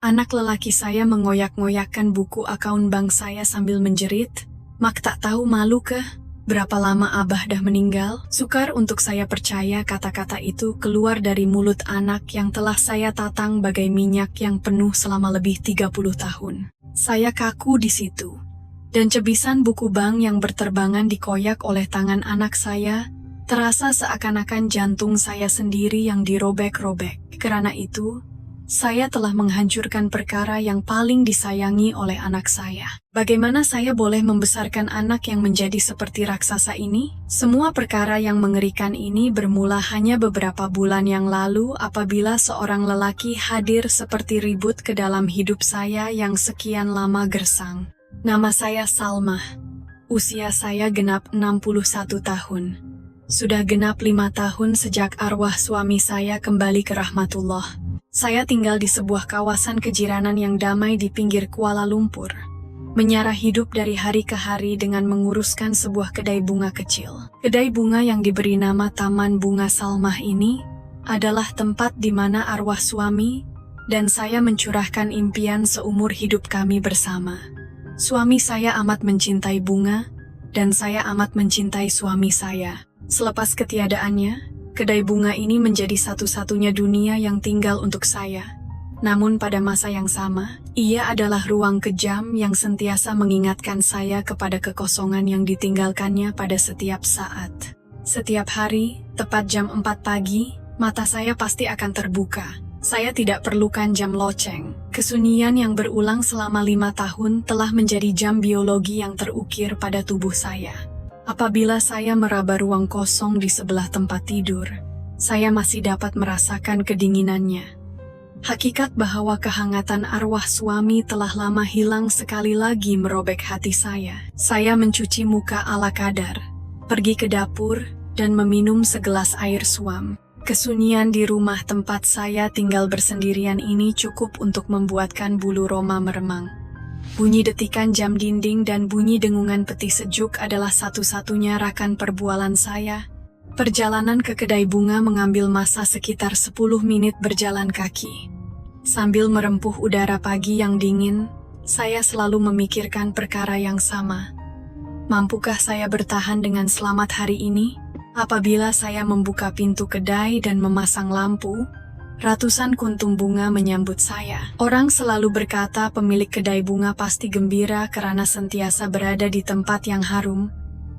Anak lelaki saya mengoyak-ngoyakkan buku akaun bank saya sambil menjerit, "Mak tak tahu malu kah? Berapa lama Abah dah meninggal?" Sukar untuk saya percaya kata-kata itu keluar dari mulut anak yang telah saya tatang bagai minyak yang penuh selama lebih 30 tahun. Saya kaku di situ. Dan cebisan buku bank yang berterbangan dikoyak oleh tangan anak saya, terasa seakan-akan jantung saya sendiri yang dirobek-robek. Karena itu, saya telah menghancurkan perkara yang paling disayangi oleh anak saya. Bagaimana saya boleh membesarkan anak yang menjadi seperti raksasa ini? Semua perkara yang mengerikan ini bermula hanya beberapa bulan yang lalu apabila seorang lelaki hadir seperti ribut ke dalam hidup saya yang sekian lama gersang. Nama saya Salmah. Usia saya genap 61 tahun. Sudah genap 5 tahun sejak arwah suami saya kembali ke rahmatullah. Saya tinggal di sebuah kawasan kejiranan yang damai di pinggir Kuala Lumpur. Menyarah hidup dari hari ke hari dengan menguruskan sebuah kedai bunga kecil. Kedai bunga yang diberi nama Taman Bunga Salmah ini adalah tempat di mana arwah suami dan saya mencurahkan impian seumur hidup kami bersama. Suami saya amat mencintai bunga, dan saya amat mencintai suami saya. Selepas ketiadaannya, kedai bunga ini menjadi satu-satunya dunia yang tinggal untuk saya. Namun pada masa yang sama, ia adalah ruang kejam yang sentiasa mengingatkan saya kepada kekosongan yang ditinggalkannya pada setiap saat. Setiap hari, tepat jam 4 pagi, mata saya pasti akan terbuka. Saya tidak perlukan jam loceng. Kesunyian yang berulang selama 5 tahun telah menjadi jam biologi yang terukir pada tubuh saya. Apabila saya meraba ruang kosong di sebelah tempat tidur, saya masih dapat merasakan kedinginannya. Hakikat bahwa kehangatan arwah suami telah lama hilang sekali lagi merobek hati saya. Saya mencuci muka ala kadar, pergi ke dapur, dan meminum segelas air suam. Kesunyian di rumah tempat saya tinggal bersendirian ini cukup untuk membuatkan bulu roma meremang. Bunyi detikan jam dinding dan bunyi dengungan peti sejuk adalah satu-satunya rakan perbualan saya. Perjalanan ke kedai bunga mengambil masa sekitar 10 menit berjalan kaki. Sambil merempuh udara pagi yang dingin, saya selalu memikirkan perkara yang sama. Mampukah saya bertahan dengan selamat hari ini? Apabila saya membuka pintu kedai dan memasang lampu, ratusan kuntum bunga menyambut saya. Orang selalu berkata pemilik kedai bunga pasti gembira karena sentiasa berada di tempat yang harum.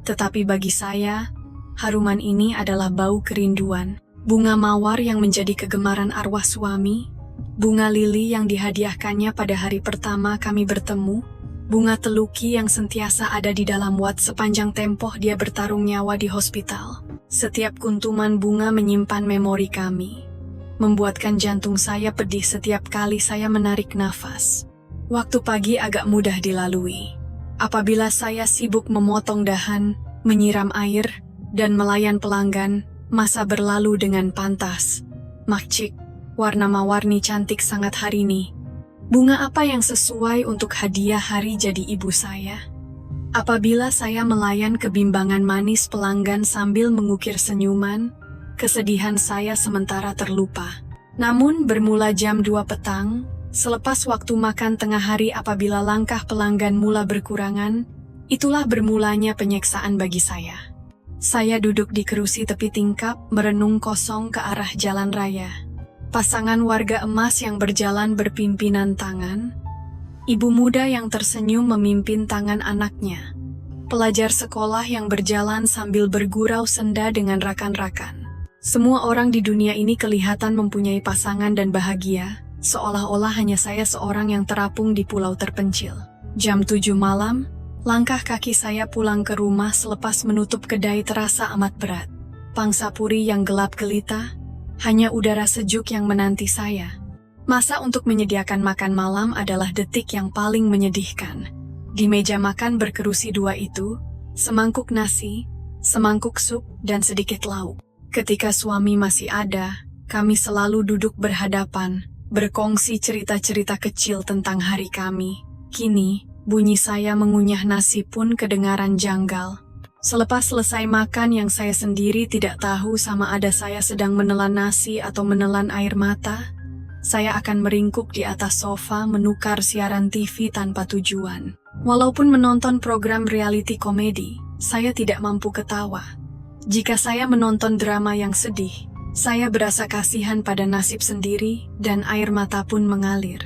Tetapi bagi saya, haruman ini adalah bau kerinduan. Bunga mawar yang menjadi kegemaran arwah suami, bunga lili yang dihadiahkannya pada hari pertama kami bertemu, bunga teluki yang sentiasa ada di dalam wat sepanjang tempoh dia bertarung nyawa di hospital. Setiap kuntuman bunga menyimpan memori kami, membuatkan jantung saya pedih setiap kali saya menarik nafas. Waktu pagi agak mudah dilalui. Apabila saya sibuk memotong dahan, menyiram air, dan melayan pelanggan, masa berlalu dengan pantas. Makcik, warna-warni cantik sangat hari ini. Bunga apa yang sesuai untuk hadiah hari jadi ibu saya? Apabila saya melayan kebimbangan manis pelanggan sambil mengukir senyuman, kesedihan saya sementara terlupa. Namun bermula jam 2 petang, selepas waktu makan tengah hari apabila langkah pelanggan mula berkurangan, itulah bermulanya penyiksaan bagi saya. Saya duduk di kerusi tepi tingkap, merenung kosong ke arah jalan raya. Pasangan warga emas yang berjalan berpimpinan tangan. Ibu muda yang tersenyum memimpin tangan anaknya. Pelajar sekolah yang berjalan sambil bergurau senda dengan rakan-rakan. Semua orang di dunia ini kelihatan mempunyai pasangan dan bahagia, seolah-olah hanya saya seorang yang terapung di pulau terpencil. Jam 7 malam, langkah kaki saya pulang ke rumah selepas menutup kedai terasa amat berat. Pangsapuri yang gelap gelita, hanya udara sejuk yang menanti saya. Masa untuk menyediakan makan malam adalah detik yang paling menyedihkan. Di meja makan berkerusi 2 itu, semangkuk nasi, semangkuk sup, dan sedikit lauk. Ketika suami masih ada, kami selalu duduk berhadapan, berkongsi cerita-cerita kecil tentang hari kami. Kini, bunyi saya mengunyah nasi pun kedengaran janggal. Selepas selesai makan yang saya sendiri tidak tahu sama ada saya sedang menelan nasi atau menelan air mata, saya akan meringkuk di atas sofa menukar siaran TV tanpa tujuan. Walaupun menonton program reality komedi, saya tidak mampu ketawa. Jika saya menonton drama yang sedih, saya berasa kasihan pada nasib sendiri dan air mata pun mengalir.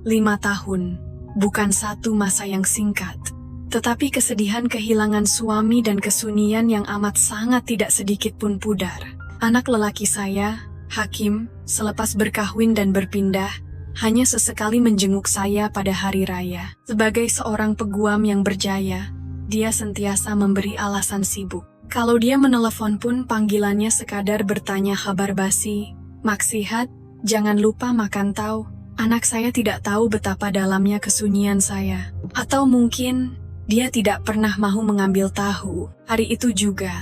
5 tahun, bukan satu masa yang singkat. Tetapi kesedihan kehilangan suami dan kesunyian yang amat sangat tidak sedikit pun pudar. Anak lelaki saya, Hakim, selepas berkahwin dan berpindah, hanya sesekali menjenguk saya pada hari raya. Sebagai seorang peguam yang berjaya, dia sentiasa memberi alasan sibuk. Kalau dia menelepon pun panggilannya sekadar bertanya kabar basi. Maksihat, jangan lupa makan tau. Anak saya tidak tahu betapa dalamnya kesunyian saya. Atau mungkin dia tidak pernah mau mengambil tahu. Hari itu juga,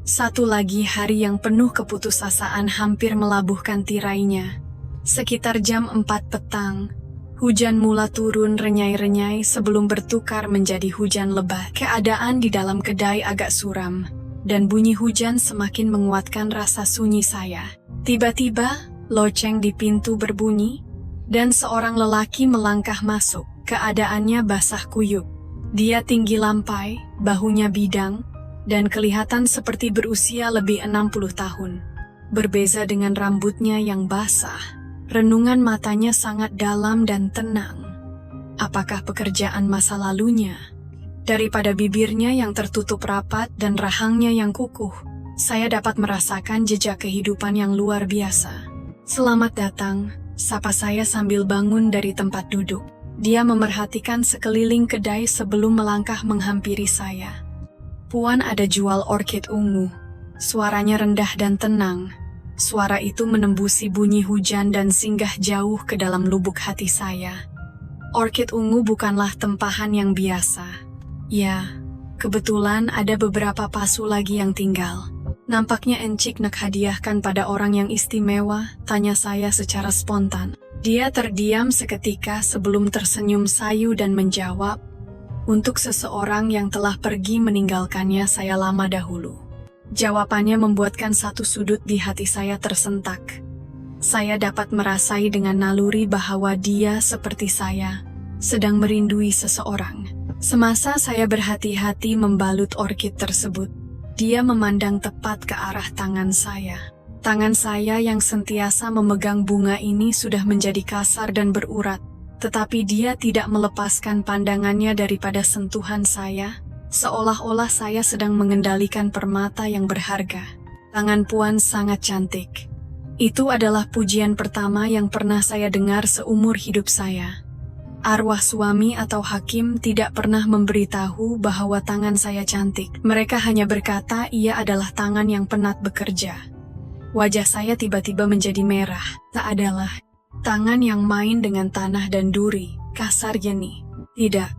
satu lagi hari yang penuh keputusasaan hampir melabuhkan tirainya. Sekitar jam 4 petang, hujan mula turun renyai-renyai sebelum bertukar menjadi hujan lebat. Keadaan di dalam kedai agak suram, dan bunyi hujan semakin menguatkan rasa sunyi saya. Tiba-tiba, loceng di pintu berbunyi, dan seorang lelaki melangkah masuk. Keadaannya basah kuyup. Dia tinggi lampai, bahunya bidang, dan kelihatan seperti berusia lebih 60 tahun. Berbeza dengan rambutnya yang basah, renungan matanya sangat dalam dan tenang. Apakah pekerjaan masa lalunya? Daripada bibirnya yang tertutup rapat dan rahangnya yang kukuh, saya dapat merasakan jejak kehidupan yang luar biasa. Selamat datang, sapa saya sambil bangun dari tempat duduk. Dia memerhatikan sekeliling kedai sebelum melangkah menghampiri saya. Puan, ada jual orkid ungu. Suaranya rendah dan tenang. Suara itu menembusi bunyi hujan dan singgah jauh ke dalam lubuk hati saya. Orkid ungu bukanlah tempahan yang biasa. Ya, kebetulan ada beberapa pasu lagi yang tinggal. Nampaknya encik nak hadiahkan pada orang yang istimewa, tanya saya secara spontan. Dia terdiam seketika sebelum tersenyum sayu dan menjawab, untuk seseorang yang telah pergi meninggalkannya saya lama dahulu. Jawabannya membuatkan satu sudut di hati saya tersentak. Saya dapat merasai dengan naluri bahwa dia seperti saya, sedang merindui seseorang. Semasa saya berhati-hati membalut orkid tersebut, dia memandang tepat ke arah tangan saya. Tangan saya yang sentiasa memegang bunga ini sudah menjadi kasar dan berurat. Tetapi dia tidak melepaskan pandangannya daripada sentuhan saya, seolah-olah saya sedang mengendalikan permata yang berharga. Tangan Puan sangat cantik. Itu adalah pujian pertama yang pernah saya dengar seumur hidup saya. Arwah suami atau Hakim tidak pernah memberitahu bahwa tangan saya cantik. Mereka hanya berkata ia adalah tangan yang penat bekerja. Wajah saya tiba-tiba menjadi merah. Tak adalah tangan yang main dengan tanah dan duri, kasar Yeni. Tidak,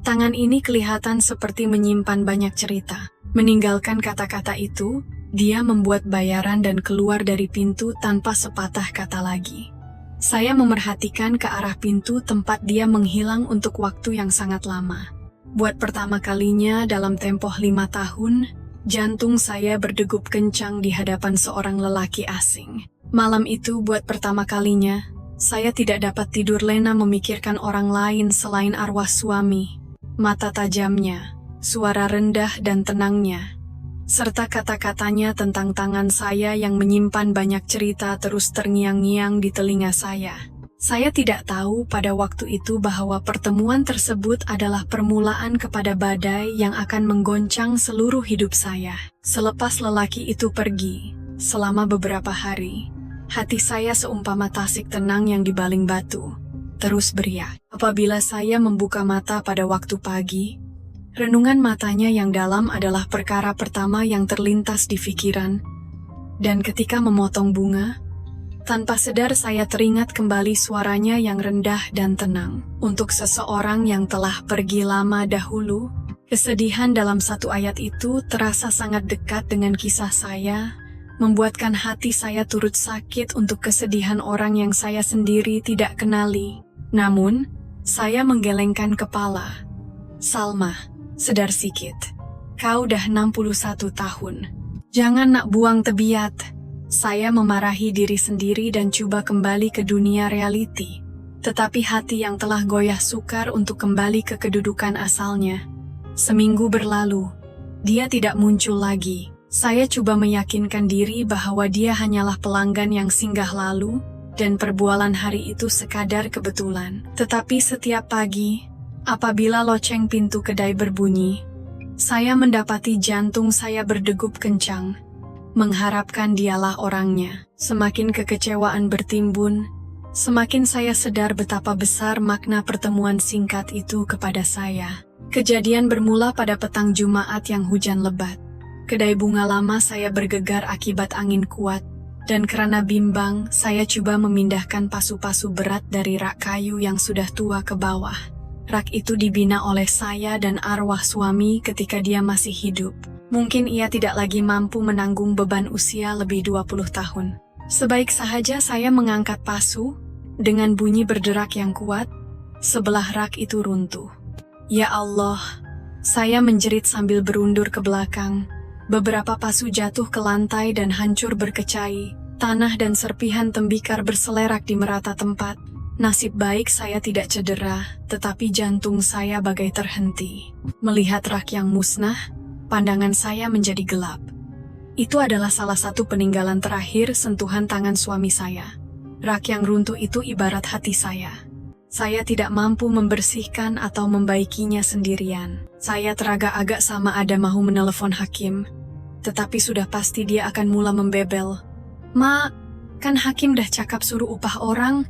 tangan ini kelihatan seperti menyimpan banyak cerita. Meninggalkan kata-kata itu, dia membuat bayaran dan keluar dari pintu tanpa sepatah kata lagi. Saya memerhatikan ke arah pintu tempat dia menghilang untuk waktu yang sangat lama. Buat pertama kalinya dalam tempoh 5 tahun, jantung saya berdegup kencang di hadapan seorang lelaki asing. Malam itu buat pertama kalinya, saya tidak dapat tidur lena memikirkan orang lain selain arwah suami. Mata tajamnya, suara rendah dan tenangnya, serta kata-katanya tentang tangan saya yang menyimpan banyak cerita terus terngiang-ngiang di telinga saya. Saya tidak tahu pada waktu itu bahwa pertemuan tersebut adalah permulaan kepada badai yang akan menggoncang seluruh hidup saya. Selepas lelaki itu pergi, selama beberapa hari, hati saya seumpama tasik tenang yang dibaling batu, terus beriak. Apabila saya membuka mata pada waktu pagi, renungan matanya yang dalam adalah perkara pertama yang terlintas di pikiran. Dan ketika memotong bunga, tanpa sadar saya teringat kembali suaranya yang rendah dan tenang. Untuk seseorang yang telah pergi lama dahulu, kesedihan dalam satu ayat itu terasa sangat dekat dengan kisah saya, membuatkan hati saya turut sakit untuk kesedihan orang yang saya sendiri tidak kenali. Namun, saya menggelengkan kepala. Salma, sedar sikit. Kau dah 61 tahun. Jangan nak buang tebiat. Saya memarahi diri sendiri dan coba kembali ke dunia realiti. Tetapi hati yang telah goyah sukar untuk kembali ke kedudukan asalnya. Seminggu berlalu. Dia tidak muncul lagi. Saya coba meyakinkan diri bahwa dia hanyalah pelanggan yang singgah lalu, dan perbualan hari itu sekadar kebetulan. Tetapi setiap pagi, apabila loceng pintu kedai berbunyi, saya mendapati jantung saya berdegup kencang, mengharapkan dialah orangnya. Semakin kekecewaan bertimbun, semakin saya sadar betapa besar makna pertemuan singkat itu kepada saya. Kejadian bermula pada petang Jumat yang hujan lebat. Kedai bunga lama saya bergegar akibat angin kuat, dan karena bimbang, saya coba memindahkan pasu-pasu berat dari rak kayu yang sudah tua ke bawah. Rak itu dibina oleh saya dan arwah suami ketika dia masih hidup. Mungkin ia tidak lagi mampu menanggung beban usia lebih 20 tahun. Sebaik sahaja saya mengangkat pasu, dengan bunyi berderak yang kuat, sebelah rak itu runtuh. Ya Allah, saya menjerit sambil berundur ke belakang. Beberapa pasu jatuh ke lantai dan hancur berkecai. Tanah dan serpihan tembikar berselerak di merata tempat. Nasib baik saya tidak cedera, tetapi jantung saya bagai terhenti. Melihat rak yang musnah, pandangan saya menjadi gelap. Itu adalah salah satu peninggalan terakhir sentuhan tangan suami saya. Rak yang runtuh itu ibarat hati saya. Saya tidak mampu membersihkan atau membaikinya sendirian. Saya teragak-agak sama ada mahu menelepon Hakim, tetapi sudah pasti dia akan mula membebel. "Mak, kan Hakim dah cakap suruh upah orang.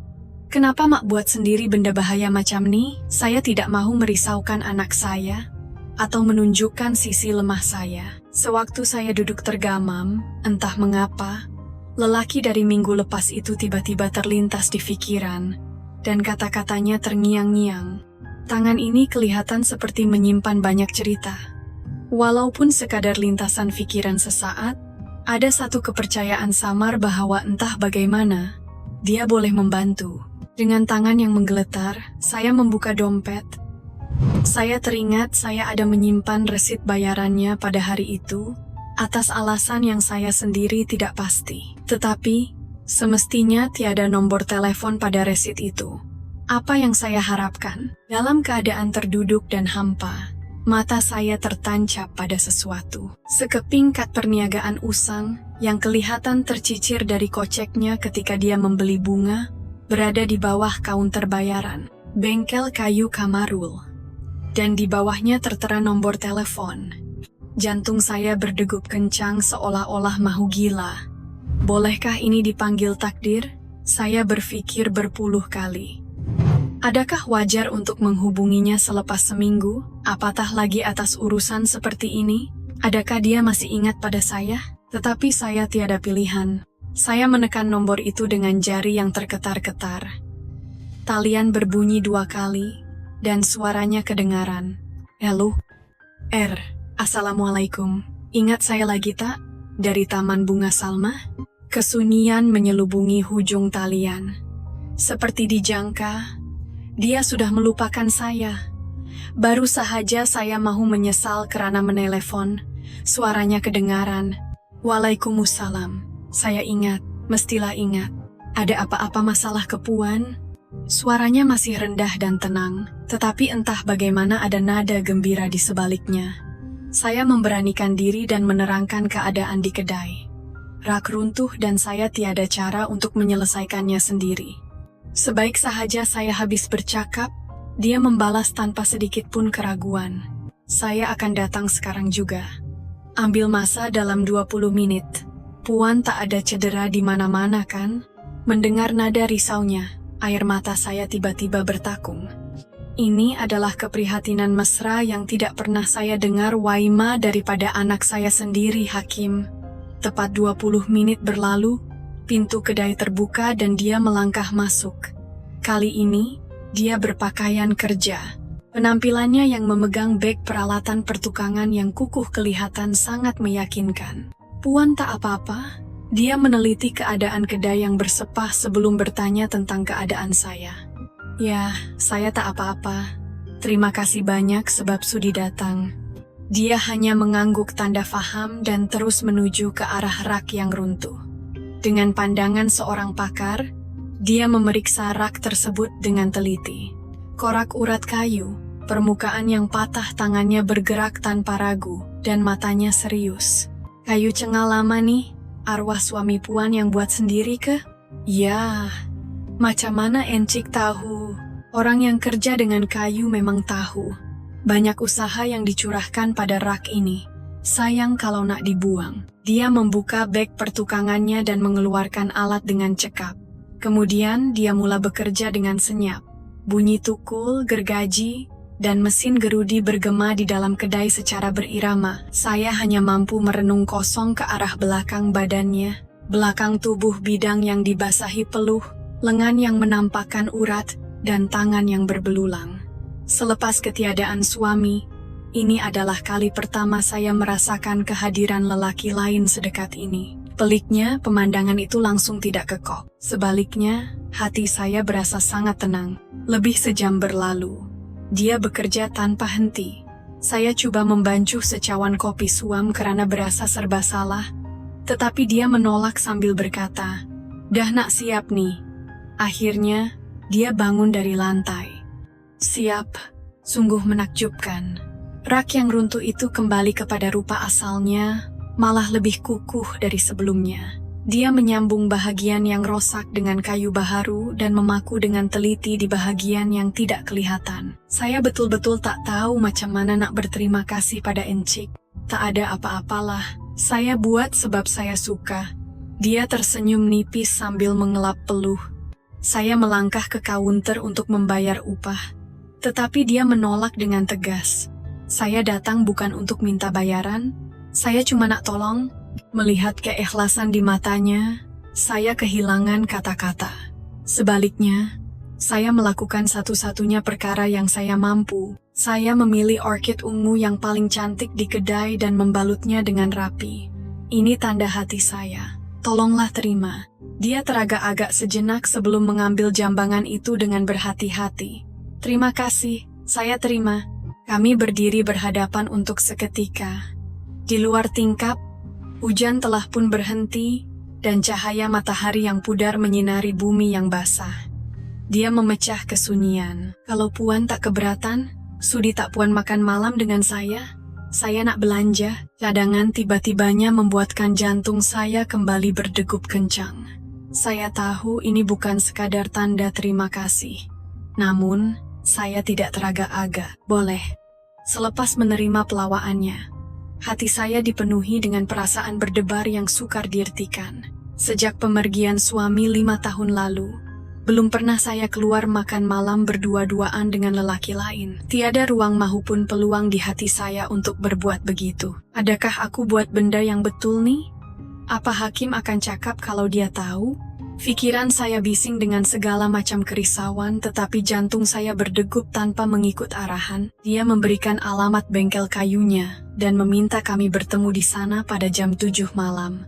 Kenapa mak buat sendiri benda bahaya macam ni?" Saya tidak mahu merisaukan anak saya atau menunjukkan sisi lemah saya. Sewaktu saya duduk tergamam, entah mengapa, lelaki dari minggu lepas itu tiba-tiba terlintas di pikiran, dan kata-katanya terngiang-ngiang. Tangan ini kelihatan seperti menyimpan banyak cerita. Walaupun sekadar lintasan pikiran sesaat, ada satu kepercayaan samar bahwa entah bagaimana, dia boleh membantu. Dengan tangan yang menggeletar, saya membuka dompet. Saya teringat saya ada menyimpan resit bayarannya pada hari itu, atas alasan yang saya sendiri tidak pasti. Tetapi, semestinya tiada nomor telepon pada resit itu. Apa yang saya harapkan? Dalam keadaan terduduk dan hampa, mata saya tertancap pada sesuatu. Sekeping kad perniagaan usang yang kelihatan tercicir dari koceknya ketika dia membeli bunga, berada di bawah kaunter bayaran, bengkel kayu Kamarul. Dan di bawahnya tertera nomor telepon. Jantung saya berdegup kencang seolah-olah mahu gila. Bolehkah ini dipanggil takdir? Saya berpikir berpuluh kali. Adakah wajar untuk menghubunginya selepas seminggu? Apatah lagi atas urusan seperti ini? Adakah dia masih ingat pada saya? Tetapi saya tiada pilihan. Saya menekan nomor itu dengan jari yang terketar-ketar. Talian berbunyi 2 kali, dan suaranya kedengaran. "Halo? Assalamualaikum. Ingat saya lagi tak? Dari Taman Bunga Salma?" Kesunyian menyelubungi hujung talian. Seperti dijangka, dia sudah melupakan saya. Baru sahaja saya mahu menyesal kerana menelepon. Suaranya kedengaran. "Waalaikumsalam. Saya ingat, mestilah ingat. Ada apa-apa masalah ke Puan?" Suaranya masih rendah dan tenang, tetapi entah bagaimana ada nada gembira di sebaliknya. Saya memberanikan diri dan menerangkan keadaan di kedai. Rak runtuh dan saya tiada cara untuk menyelesaikannya sendiri. Sebaik sahaja saya habis bercakap, dia membalas tanpa sedikit pun keraguan. "Saya akan datang sekarang juga. Ambil masa dalam 20 menit. Puan tak ada cedera di mana-mana kan?" Mendengar nada risaunya, air mata saya tiba-tiba bertakung. Ini adalah keprihatinan mesra yang tidak pernah saya dengar waima daripada anak saya sendiri, Hakim. Tepat 20 menit berlalu, pintu kedai terbuka dan dia melangkah masuk. Kali ini, dia berpakaian kerja. Penampilannya yang memegang beg peralatan pertukangan yang kukuh kelihatan sangat meyakinkan. "Puan tak apa-apa?" Dia meneliti keadaan kedai yang bersepah sebelum bertanya tentang keadaan saya. "Ya, saya tak apa-apa. Terima kasih banyak sebab sudi datang." Dia hanya mengangguk tanda faham dan terus menuju ke arah rak yang runtuh. Dengan pandangan seorang pakar, dia memeriksa rak tersebut dengan teliti. Korak urat kayu, permukaan yang patah, tangannya bergerak tanpa ragu, dan matanya serius. Kayu cengal lama nih, arwah suami Puan yang buat sendiri ke? Ya, macam mana Encik tahu? Orang yang kerja dengan kayu memang tahu. Banyak usaha yang dicurahkan pada rak ini. Sayang kalau nak dibuang. Dia membuka beg pertukangannya dan mengeluarkan alat dengan cekap. Kemudian dia mula bekerja dengan senyap. Bunyi tukul, gergaji, dan mesin gerudi bergema di dalam kedai secara berirama. Saya hanya mampu merenung kosong ke arah belakang badannya. Belakang tubuh bidang yang dibasahi peluh, lengan yang menampakkan urat, dan tangan yang berbelulang. Selepas ketiadaan suami, ini adalah kali pertama saya merasakan kehadiran lelaki lain sedekat ini. Peliknya, pemandangan itu langsung tidak kekok. Sebaliknya, hati saya berasa sangat tenang. Lebih sejam berlalu. Dia bekerja tanpa henti. Saya coba membancuh secawan kopi suam karena berasa serba salah. Tetapi dia menolak sambil berkata, "Dah nak siap nih." Akhirnya, dia bangun dari lantai. Siap, sungguh menakjubkan. Rak yang runtuh itu kembali kepada rupa asalnya, malah lebih kukuh dari sebelumnya. Dia menyambung bahagian yang rosak dengan kayu baharu dan memaku dengan teliti di bahagian yang tidak kelihatan. Saya betul-betul tak tahu macam mana nak berterima kasih pada Encik. Tak ada apa-apalah, saya buat sebab saya suka. Dia tersenyum nipis sambil mengelap peluh. Saya melangkah ke kaunter untuk membayar upah. Tetapi dia menolak dengan tegas. Saya datang bukan untuk minta bayaran, saya cuma nak tolong. Melihat keikhlasan di matanya, saya kehilangan kata-kata. Sebaliknya, saya melakukan satu-satunya perkara yang saya mampu. Saya memilih orkid ungu yang paling cantik di kedai dan membalutnya dengan rapi. Ini tanda hati saya. Tolonglah terima. Dia teragak-agak sejenak sebelum mengambil jambangan itu dengan berhati-hati. Terima kasih, saya terima. Kami berdiri berhadapan untuk seketika. Di luar tingkap, hujan telah pun berhenti, dan cahaya matahari yang pudar menyinari bumi yang basah. Dia memecah kesunyian. Kalau Puan tak keberatan, sudi tak Puan makan malam dengan saya? Saya nak belanja. Cadangan tiba-tibanya membuatkan jantung saya kembali berdegup kencang. Saya tahu ini bukan sekadar tanda terima kasih. Namun, saya tidak teragak-agak. Boleh. Selepas menerima pelawaannya, hati saya dipenuhi dengan perasaan berdebar yang sukar diertikan. Sejak pemergian suami 5 tahun lalu, belum pernah saya keluar makan malam berdua-duaan dengan lelaki lain. Tiada ruang maupun peluang di hati saya untuk berbuat begitu. Adakah aku buat benda yang betul nih? Apa hakim akan cakap kalau dia tahu? Pikiran saya bising dengan segala macam kerisauan, tetapi jantung saya berdegup tanpa mengikut arahan. Dia memberikan alamat bengkel kayunya, dan meminta kami bertemu di sana pada jam 7 malam.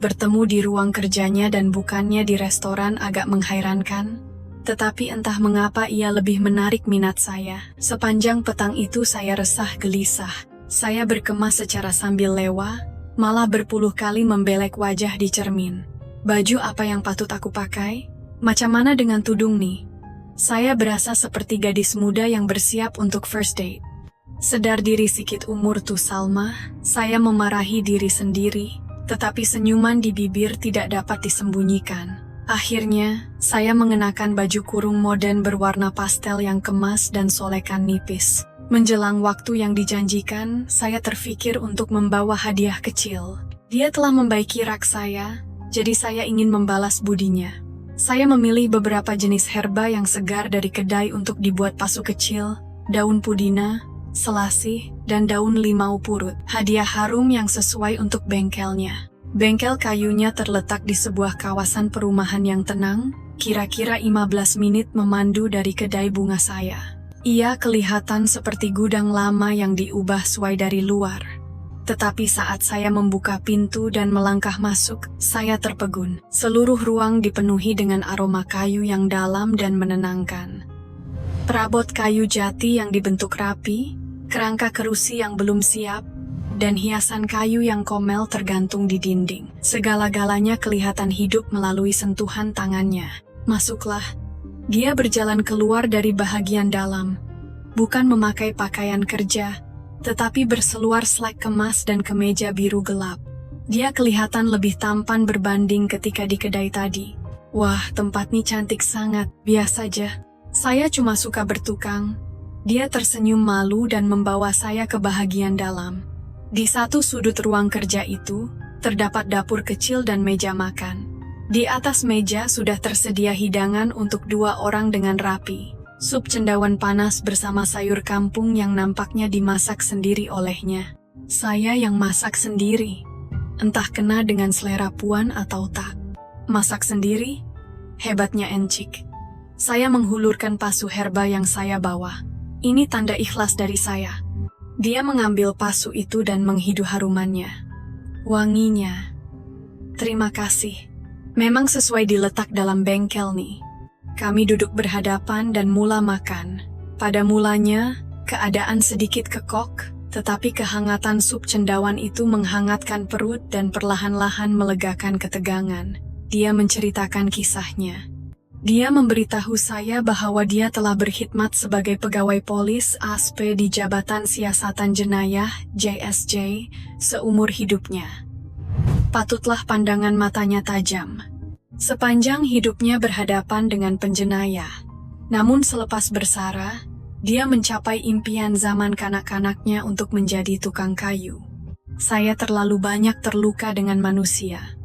Bertemu di ruang kerjanya dan bukannya di restoran agak menghairankan, tetapi entah mengapa ia lebih menarik minat saya. Sepanjang petang itu saya resah gelisah. Saya berkemas secara sambil lewa, malah berpuluh kali membelek wajah di cermin. Baju apa yang patut aku pakai? Macam mana dengan tudung nih? Saya berasa seperti gadis muda yang bersiap untuk first date. Sedar diri sikit umur tuh Salma, saya memarahi diri sendiri, tetapi senyuman di bibir tidak dapat disembunyikan. Akhirnya, saya mengenakan baju kurung modern berwarna pastel yang kemas dan solekan nipis. Menjelang waktu yang dijanjikan, saya terfikir untuk membawa hadiah kecil. Dia telah membaiki rak saya, jadi saya ingin membalas budinya. Saya memilih beberapa jenis herba yang segar dari kedai untuk dibuat pasu kecil, daun pudina, selasih, dan daun limau purut. Hadiah harum yang sesuai untuk bengkelnya. Bengkel kayunya terletak di sebuah kawasan perumahan yang tenang, kira-kira 15 menit memandu dari kedai bunga saya. Ia kelihatan seperti gudang lama yang diubah sesuai dari luar. Tetapi saat saya membuka pintu dan melangkah masuk, saya terpegun. Seluruh ruang dipenuhi dengan aroma kayu yang dalam dan menenangkan. Perabot kayu jati yang dibentuk rapi, kerangka kerusi yang belum siap, dan hiasan kayu yang komel tergantung di dinding. Segala-galanya kelihatan hidup melalui sentuhan tangannya. Masuklah. Dia berjalan keluar dari bahagian dalam. Bukan memakai pakaian kerja, tetapi berseluar slack kemas dan kemeja biru gelap. Dia kelihatan lebih tampan berbanding ketika di kedai tadi. Wah, tempat ini cantik sangat. Biasa aja. Saya cuma suka bertukang. Dia tersenyum malu dan membawa saya ke bahagian dalam. Di satu sudut ruang kerja itu, terdapat dapur kecil dan meja makan. Di atas meja sudah tersedia hidangan untuk 2 orang dengan rapi. Sup cendawan panas bersama sayur kampung yang nampaknya dimasak sendiri olehnya. Saya yang masak sendiri. Entah kena dengan selera Puan atau tak. Masak sendiri? Hebatnya Encik. Saya menghulurkan pasu herba yang saya bawa. Ini tanda ikhlas dari saya. Dia mengambil pasu itu dan menghidu harumannya. Wanginya. Terima kasih. Memang sesuai diletak dalam bengkel nih. Kami duduk berhadapan dan mula makan. Pada mulanya, keadaan sedikit kekok, tetapi kehangatan sup cendawan itu menghangatkan perut dan perlahan-lahan melegakan ketegangan. Dia menceritakan kisahnya. Dia memberitahu saya bahwa dia telah berkhidmat sebagai pegawai polis ASP di Jabatan Siasatan Jenayah (JSJ) seumur hidupnya. Patutlah pandangan matanya tajam. Sepanjang hidupnya berhadapan dengan penjenayah. Namun selepas bersara, dia mencapai impian zaman kanak-kanaknya untuk menjadi tukang kayu. Saya terlalu banyak terluka dengan manusia.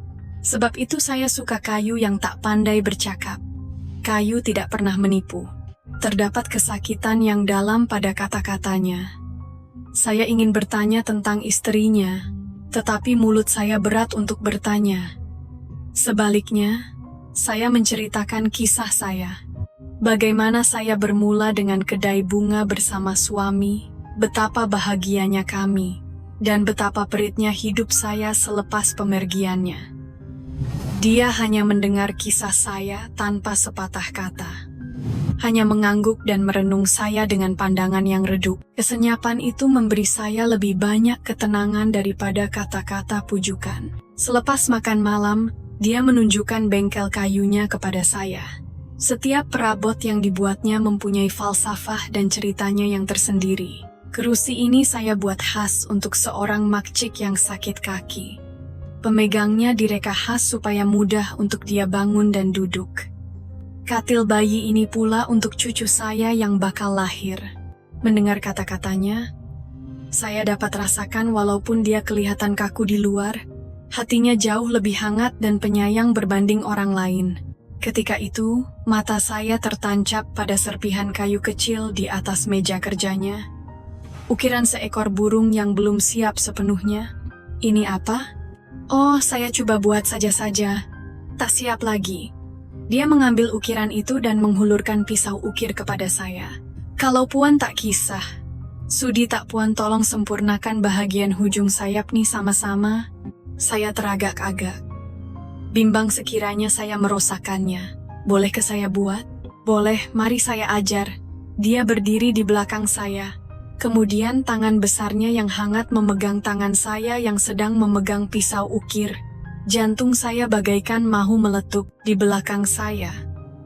Sebab itu saya suka kayu yang tak pandai bercakap. Kayu tidak pernah menipu. Terdapat kesakitan yang dalam pada kata-katanya. Saya ingin bertanya tentang istrinya, tetapi mulut saya berat untuk bertanya. Sebaliknya, saya menceritakan kisah saya. Bagaimana saya bermula dengan kedai bunga bersama suami, betapa bahagianya kami, dan betapa peritnya hidup saya selepas pemergiannya. Dia hanya mendengar kisah saya tanpa sepatah kata. Hanya mengangguk dan merenung saya dengan pandangan yang redup. Kesenyapan itu memberi saya lebih banyak ketenangan daripada kata-kata pujukan. Selepas makan malam, dia menunjukkan bengkel kayunya kepada saya. Setiap perabot yang dibuatnya mempunyai falsafah dan ceritanya yang tersendiri. Kerusi ini saya buat khas untuk seorang makcik yang sakit kaki. Pemegangnya direka khas supaya mudah untuk dia bangun dan duduk. Katil bayi ini pula untuk cucu saya yang bakal lahir. Mendengar kata-katanya, saya dapat rasakan walaupun dia kelihatan kaku di luar, hatinya jauh lebih hangat dan penyayang berbanding orang lain. Ketika itu, mata saya tertancap pada serpihan kayu kecil di atas meja kerjanya. Ukiran seekor burung yang belum siap sepenuhnya. Ini apa? Oh, saya coba buat saja-saja. Tak siap lagi. Dia mengambil ukiran itu dan menghulurkan pisau ukir kepada saya. Kalau Puan tak kisah, sudi tak Puan tolong sempurnakan bahagian hujung sayap nih sama-sama. Saya teragak-agak. Bimbang sekiranya saya merosakannya. Boleh ke saya buat? Boleh, mari saya ajar. Dia berdiri di belakang saya. Kemudian tangan besarnya yang hangat memegang tangan saya yang sedang memegang pisau ukir. Jantung saya bagaikan mahu meletup di belakang saya.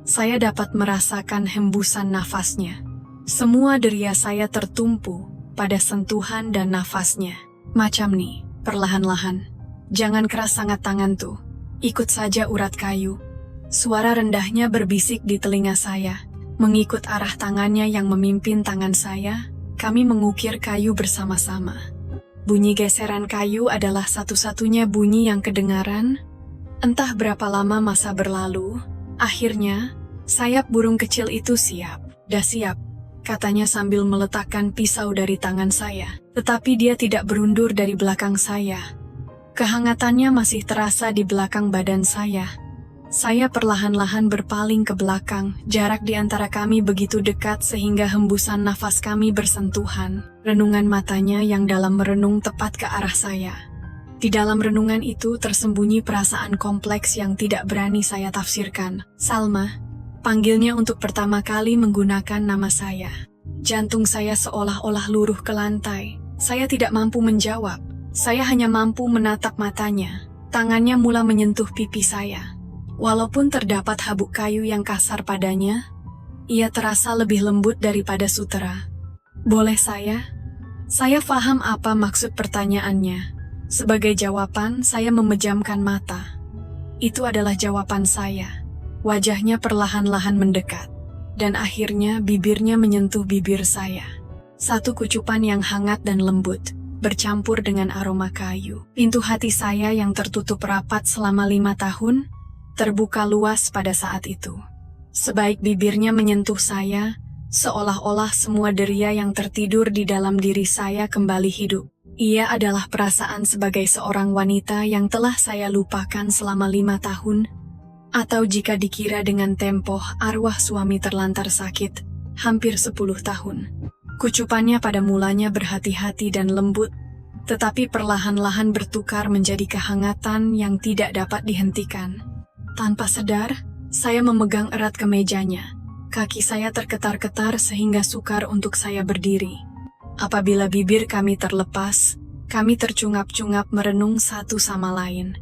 Saya dapat merasakan hembusan nafasnya. Semua deria saya tertumpu pada sentuhan dan nafasnya. Macam nih, perlahan-lahan. Jangan keras sangat tangan tuh. Ikut saja urat kayu. Suara rendahnya berbisik di telinga saya. Mengikut arah tangannya yang memimpin tangan saya, kami mengukir kayu bersama-sama. Bunyi geseran kayu adalah satu-satunya bunyi yang kedengaran. Entah berapa lama masa berlalu, akhirnya, sayap burung kecil itu siap. Dah siap, katanya sambil meletakkan pisau dari tangan saya. Tetapi dia tidak berundur dari belakang saya. Kehangatannya masih terasa di belakang badan saya. Saya perlahan-lahan berpaling ke belakang, jarak di antara kami begitu dekat sehingga hembusan nafas kami bersentuhan. Renungan matanya yang dalam merenung tepat ke arah saya. Di dalam renungan itu tersembunyi perasaan kompleks yang tidak berani saya tafsirkan. Salma, panggilnya untuk pertama kali menggunakan nama saya. Jantung saya seolah-olah luruh ke lantai. Saya tidak mampu menjawab. Saya hanya mampu menatap matanya. Tangannya mula menyentuh pipi saya. Walaupun terdapat habuk kayu yang kasar padanya, ia terasa lebih lembut daripada sutera. Boleh saya? Saya faham apa maksud pertanyaannya. Sebagai jawaban, saya memejamkan mata. Itu adalah jawaban saya. Wajahnya perlahan-lahan mendekat. Dan akhirnya bibirnya menyentuh bibir saya. Satu kucupan yang hangat dan lembut, bercampur dengan aroma kayu. Pintu hati saya yang tertutup rapat selama 5 tahun, terbuka luas pada saat itu. Sebaik bibirnya menyentuh saya, seolah-olah semua deria yang tertidur di dalam diri saya kembali hidup. Ia adalah perasaan sebagai seorang wanita yang telah saya lupakan selama 5 tahun, atau jika dikira dengan tempo arwah suami terlantar sakit, hampir 10 tahun. Kucupannya pada mulanya berhati-hati dan lembut, tetapi perlahan-lahan bertukar menjadi kehangatan yang tidak dapat dihentikan. Tanpa sadar, saya memegang erat ke mejanya. Kaki saya terketar-ketar sehingga sukar untuk saya berdiri. Apabila bibir kami terlepas, kami tercungap-cungap merenung satu sama lain.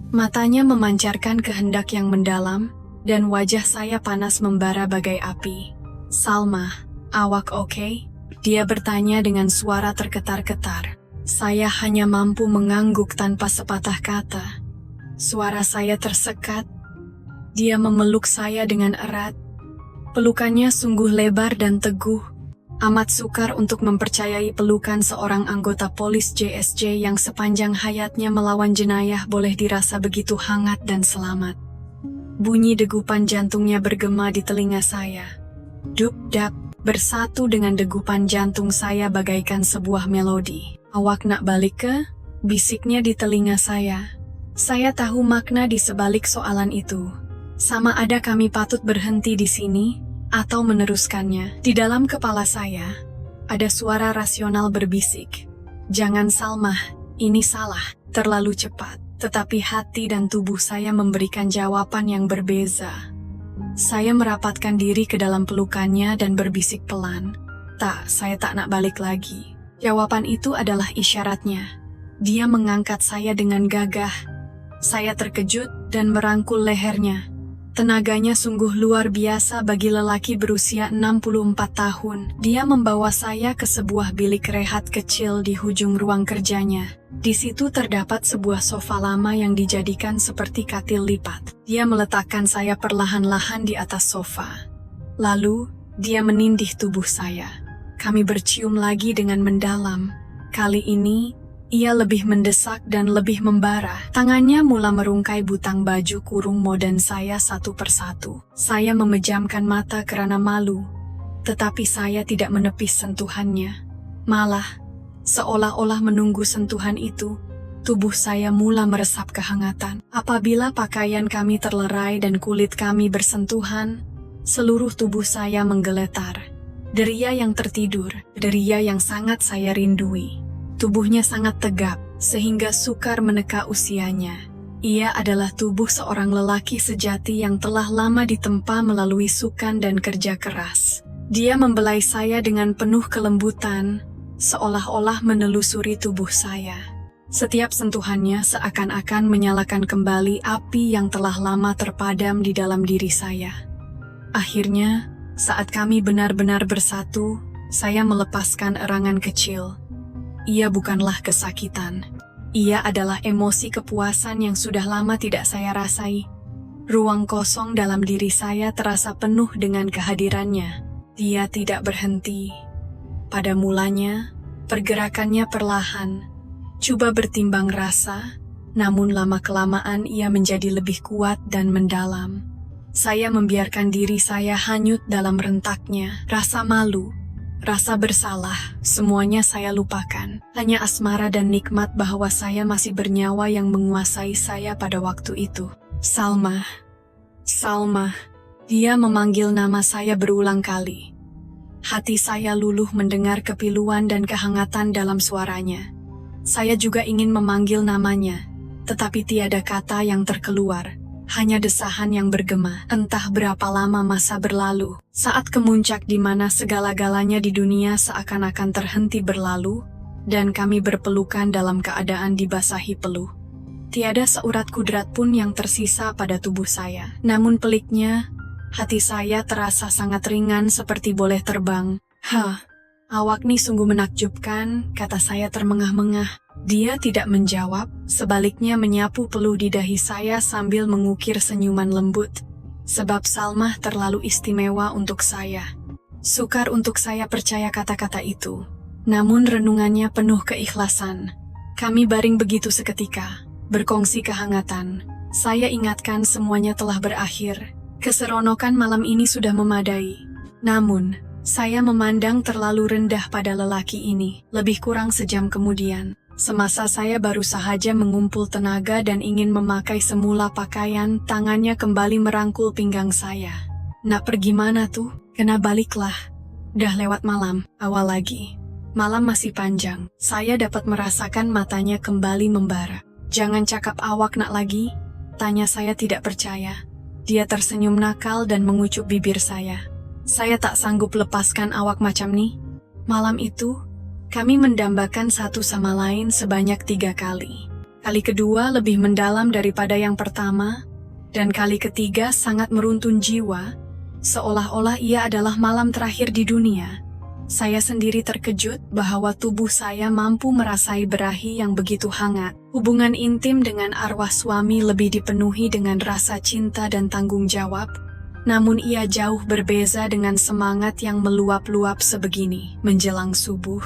Matanya memancarkan kehendak yang mendalam, dan wajah saya panas membara bagai api. "Salma, awak oke?" Dia bertanya dengan suara terketar-ketar. Saya hanya mampu mengangguk tanpa sepatah kata. Suara saya tersekat. Dia memeluk saya dengan erat. Pelukannya sungguh lebar dan teguh. Amat sukar untuk mempercayai pelukan seorang anggota polis JSJ yang sepanjang hayatnya melawan jenayah boleh dirasa begitu hangat dan selamat. Bunyi degupan jantungnya bergema di telinga saya. Dup-dap, bersatu dengan degupan jantung saya bagaikan sebuah melodi. "Awak nak balik ke?" bisiknya di telinga saya. Saya tahu makna di sebalik soalan itu. Sama ada kami patut berhenti di sini, atau meneruskannya. Di dalam kepala saya, ada suara rasional berbisik. "Jangan Salma, ini salah, terlalu cepat." Tetapi hati dan tubuh saya memberikan jawaban yang berbeza. Saya merapatkan diri ke dalam pelukannya dan berbisik pelan. "Tak, saya tak nak balik lagi." Jawaban itu adalah isyaratnya. Dia mengangkat saya dengan gagah. Saya terkejut dan merangkul lehernya. Tenaganya sungguh luar biasa bagi lelaki berusia 64 tahun. Dia membawa saya ke sebuah bilik rehat kecil di hujung ruang kerjanya. Di situ terdapat sebuah sofa lama yang dijadikan seperti katil lipat. Dia meletakkan saya perlahan-lahan di atas sofa. Lalu, dia menindih tubuh saya. Kami bercium lagi dengan mendalam. Kali ini, ia lebih mendesak dan lebih membara. Tangannya mula merungkai butang baju kurung modern saya satu persatu. Saya memejamkan mata karena malu, tetapi saya tidak menepis sentuhannya. Malah, seolah-olah menunggu sentuhan itu, tubuh saya mula meresap kehangatan. Apabila pakaian kami terlerai dan kulit kami bersentuhan, seluruh tubuh saya menggeletar. Deria yang tertidur, deria yang sangat saya rindui. Tubuhnya sangat tegap, sehingga sukar meneka usianya. Ia adalah tubuh seorang lelaki sejati yang telah lama ditempa melalui sukan dan kerja keras. Dia membelai saya dengan penuh kelembutan, seolah-olah menelusuri tubuh saya. Setiap sentuhannya seakan-akan menyalakan kembali api yang telah lama terpadam di dalam diri saya. Akhirnya, saat kami benar-benar bersatu, saya melepaskan erangan kecil. Ia bukanlah kesakitan. Ia adalah emosi kepuasan yang sudah lama tidak saya rasai. Ruang kosong dalam diri saya terasa penuh dengan kehadirannya. Dia tidak berhenti. Pada mulanya, pergerakannya perlahan. Coba bertimbang rasa, namun lama-kelamaan ia menjadi lebih kuat dan mendalam. Saya membiarkan diri saya hanyut dalam rentaknya. Rasa malu, rasa bersalah, semuanya saya lupakan. Hanya asmara dan nikmat bahwa saya masih bernyawa yang menguasai saya pada waktu itu. "Salma, Salma." Dia memanggil nama saya berulang kali. Hati saya luluh mendengar kepiluan dan kehangatan dalam suaranya. Saya juga ingin memanggil namanya, tetapi tiada kata yang terkeluar. Hanya desahan yang bergema. Entah berapa lama masa berlalu, saat kemuncak di mana segala-galanya di dunia seakan-akan terhenti berlalu, dan kami berpelukan dalam keadaan dibasahi peluh. Tiada seurat kudrat pun yang tersisa pada tubuh saya. Namun peliknya, hati saya terasa sangat ringan seperti boleh terbang. Awak nih sungguh menakjubkan, kata saya termengah-mengah. Dia tidak menjawab, sebaliknya menyapu peluh di dahi saya sambil mengukir senyuman lembut. Sebab Salmah terlalu istimewa untuk saya. Sukar untuk saya percaya kata-kata itu. Namun renungannya penuh keikhlasan. Kami baring begitu seketika, berkongsi kehangatan. Saya ingatkan semuanya telah berakhir. Keseronokan malam ini sudah memadai. Namun, saya memandang terlalu rendah pada lelaki ini. Lebih kurang sejam kemudian, semasa saya baru sahaja mengumpul tenaga dan ingin memakai semula pakaian, tangannya kembali merangkul pinggang saya. Nak pergi mana tuh? Kena baliklah. Dah lewat malam, awal lagi. Malam masih panjang, saya dapat merasakan matanya kembali membara. Jangan cakap awak nak lagi, tanya saya tidak percaya. Dia tersenyum nakal dan mengucup bibir saya. Saya tak sanggup lepaskan awak macam ni. Malam itu, kami mendambakan satu sama lain sebanyak 3 kali. Kali kedua lebih mendalam daripada yang pertama, dan kali ketiga sangat meruntun jiwa, seolah-olah ia adalah malam terakhir di dunia. Saya sendiri terkejut bahwa tubuh saya mampu merasai berahi yang begitu hangat. Hubungan intim dengan arwah suami lebih dipenuhi dengan rasa cinta dan tanggung jawab. Namun ia jauh berbeza dengan semangat yang meluap-luap sebegini. Menjelang subuh,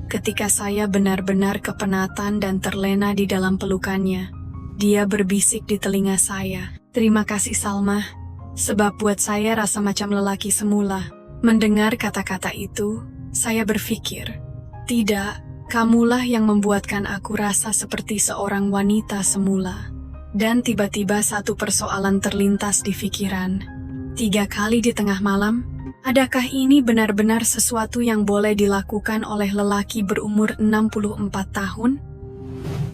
ketika saya benar-benar kepenatan dan terlena di dalam pelukannya, dia berbisik di telinga saya, "Terima kasih Salmah, sebab buat saya rasa macam lelaki semula." Mendengar kata-kata itu, saya berpikir, tidak, kamulah yang membuatkan aku rasa seperti seorang wanita semula. Dan tiba-tiba satu persoalan terlintas di pikiran. 3 kali di tengah malam? Adakah ini benar-benar sesuatu yang boleh dilakukan oleh lelaki berumur 64 tahun?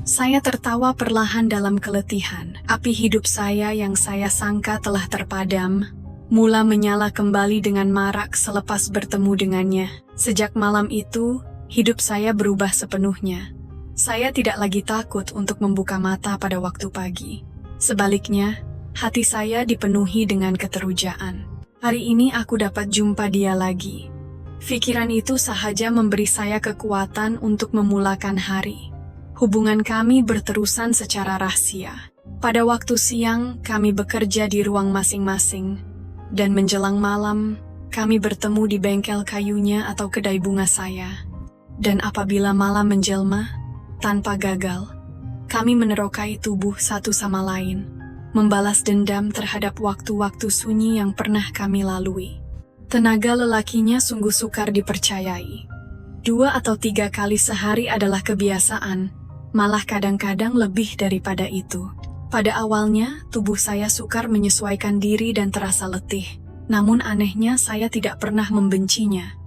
Saya tertawa perlahan dalam keletihan. Api hidup saya yang saya sangka telah terpadam, mula menyala kembali dengan marak selepas bertemu dengannya. Sejak malam itu, hidup saya berubah sepenuhnya. Saya tidak lagi takut untuk membuka mata pada waktu pagi. Sebaliknya, hati saya dipenuhi dengan keterujaan. Hari ini aku dapat jumpa dia lagi. Pikiran itu sahaja memberi saya kekuatan untuk memulakan hari. Hubungan kami berterusan secara rahasia. Pada waktu siang, kami bekerja di ruang masing-masing. Dan menjelang malam, kami bertemu di bengkel kayunya atau kedai bunga saya. Dan apabila malam menjelma, tanpa gagal, kami menerokai tubuh satu sama lain, membalas dendam terhadap waktu-waktu sunyi yang pernah kami lalui. Tenaga lelakinya sungguh sukar dipercayai. 2 atau 3 kali sehari adalah kebiasaan, malah kadang-kadang lebih daripada itu. Pada awalnya, tubuh saya sukar menyesuaikan diri dan terasa letih. Namun anehnya saya tidak pernah membencinya.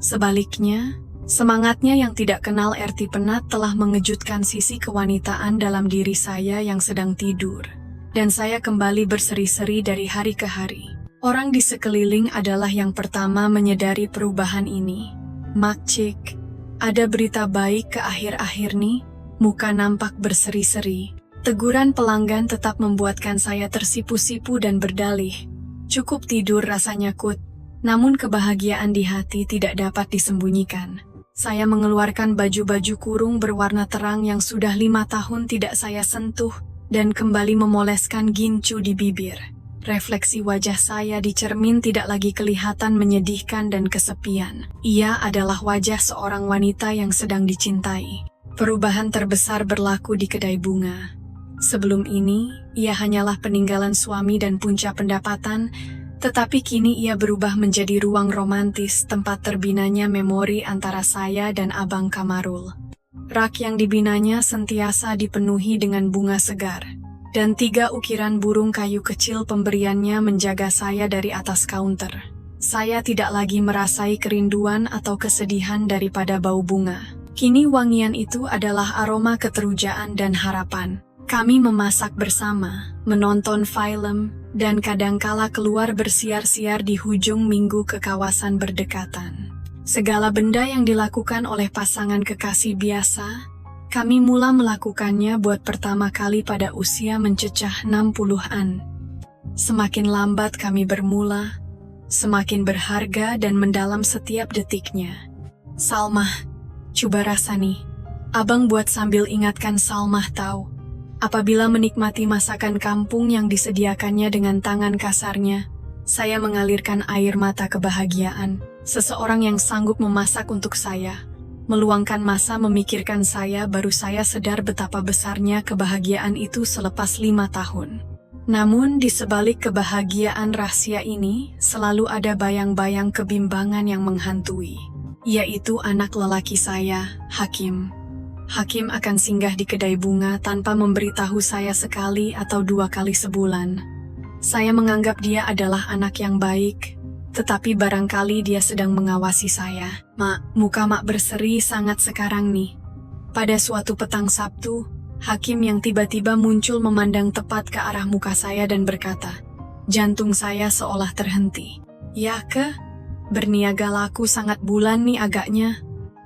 Sebaliknya, semangatnya yang tidak kenal erti penat telah mengejutkan sisi kewanitaan dalam diri saya yang sedang tidur. Dan saya kembali berseri-seri dari hari ke hari. Orang di sekeliling adalah yang pertama menyadari perubahan ini. "Makcik, ada berita baik ke akhir-akhir nih?" Muka nampak berseri-seri. Teguran pelanggan tetap membuatkan saya tersipu-sipu dan berdalih. Cukup tidur rasanya Kut, namun kebahagiaan di hati tidak dapat disembunyikan. Saya mengeluarkan baju-baju kurung berwarna terang yang sudah 5 tahun tidak saya sentuh, dan kembali memoleskan gincu di bibir. Refleksi wajah saya di cermin tidak lagi kelihatan menyedihkan dan kesepian. Ia adalah wajah seorang wanita yang sedang dicintai. Perubahan terbesar berlaku di kedai bunga. Sebelum ini, ia hanyalah peninggalan suami dan punca pendapatan, tetapi kini ia berubah menjadi ruang romantis tempat terbinanya memori antara saya dan Abang Kamarul. Rak yang dibinanya sentiasa dipenuhi dengan bunga segar, dan 3 ukiran burung kayu kecil pemberiannya menjaga saya dari atas kaunter. Saya tidak lagi merasai kerinduan atau kesedihan daripada bau bunga. Kini wangian itu adalah aroma keterujaan dan harapan. Kami memasak bersama, menonton film, dan kadangkala keluar bersiar-siar di hujung minggu ke kawasan berdekatan. Segala benda yang dilakukan oleh pasangan kekasih biasa, kami mula melakukannya buat pertama kali pada usia mencecah 60-an. Semakin lambat kami bermula, semakin berharga dan mendalam setiap detiknya. Salmah, coba rasa nih. Abang buat sambil ingatkan Salmah tahu. Apabila menikmati masakan kampung yang disediakannya dengan tangan kasarnya, saya mengalirkan air mata kebahagiaan. Seseorang yang sanggup memasak untuk saya, meluangkan masa memikirkan saya, baru saya sadar betapa besarnya kebahagiaan itu selepas 5 tahun. Namun di sebalik kebahagiaan rahasia ini, selalu ada bayang-bayang kebimbangan yang menghantui, yaitu anak lelaki saya, Hakim. Hakim akan singgah di kedai bunga tanpa memberitahu saya sekali atau 2 kali sebulan. Saya menganggap dia adalah anak yang baik, tetapi barangkali dia sedang mengawasi saya. Mak, muka Mak berseri sangat sekarang nih. Pada suatu petang Sabtu, Hakim yang tiba-tiba muncul memandang tepat ke arah muka saya dan berkata, jantung saya seolah terhenti. Ya ke? Berniaga laku sangat bulan nih agaknya.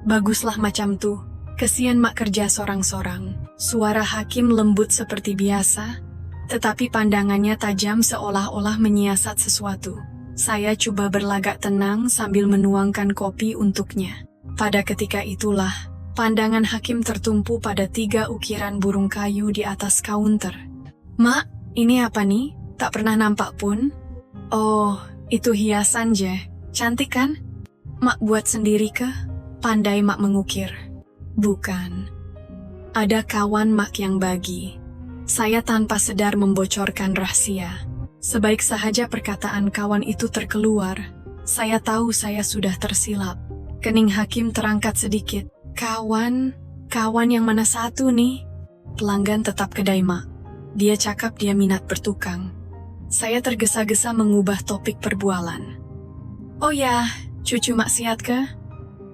Baguslah macam tuh. Kesian Mak kerja sorang-sorang. Suara Hakim lembut seperti biasa, tetapi pandangannya tajam seolah-olah menyiasat sesuatu. Saya coba berlagak tenang sambil menuangkan kopi untuknya. Pada ketika itulah, pandangan Hakim tertumpu pada 3 ukiran burung kayu di atas kaunter. Mak, ini apa nih? Tak pernah nampak pun. Oh, itu hiasan je. Cantik kan? Mak buat sendiri kah? Pandai Mak mengukir. Bukan. Ada kawan Mak yang bagi. Saya tanpa sadar membocorkan rahasia. Sebaik sahaja perkataan kawan itu terkeluar, saya tahu saya sudah tersilap. Kening Hakim terangkat sedikit. Kawan yang mana satu nih? Pelanggan tetap kedai Mak. Dia cakap dia minat bertukang. Saya tergesa-gesa mengubah topik perbualan. Oh ya, cucu Mak sihat ke?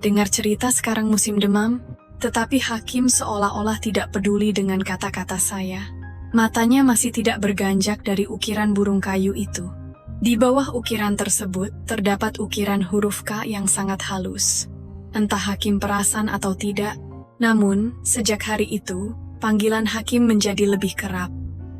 Dengar cerita sekarang musim demam, tetapi Hakim seolah-olah tidak peduli dengan kata-kata saya. Matanya masih tidak berganjak dari ukiran burung kayu itu. Di bawah ukiran tersebut, terdapat ukiran huruf K yang sangat halus. Entah Hakim perasan atau tidak, namun, sejak hari itu, panggilan Hakim menjadi lebih kerap.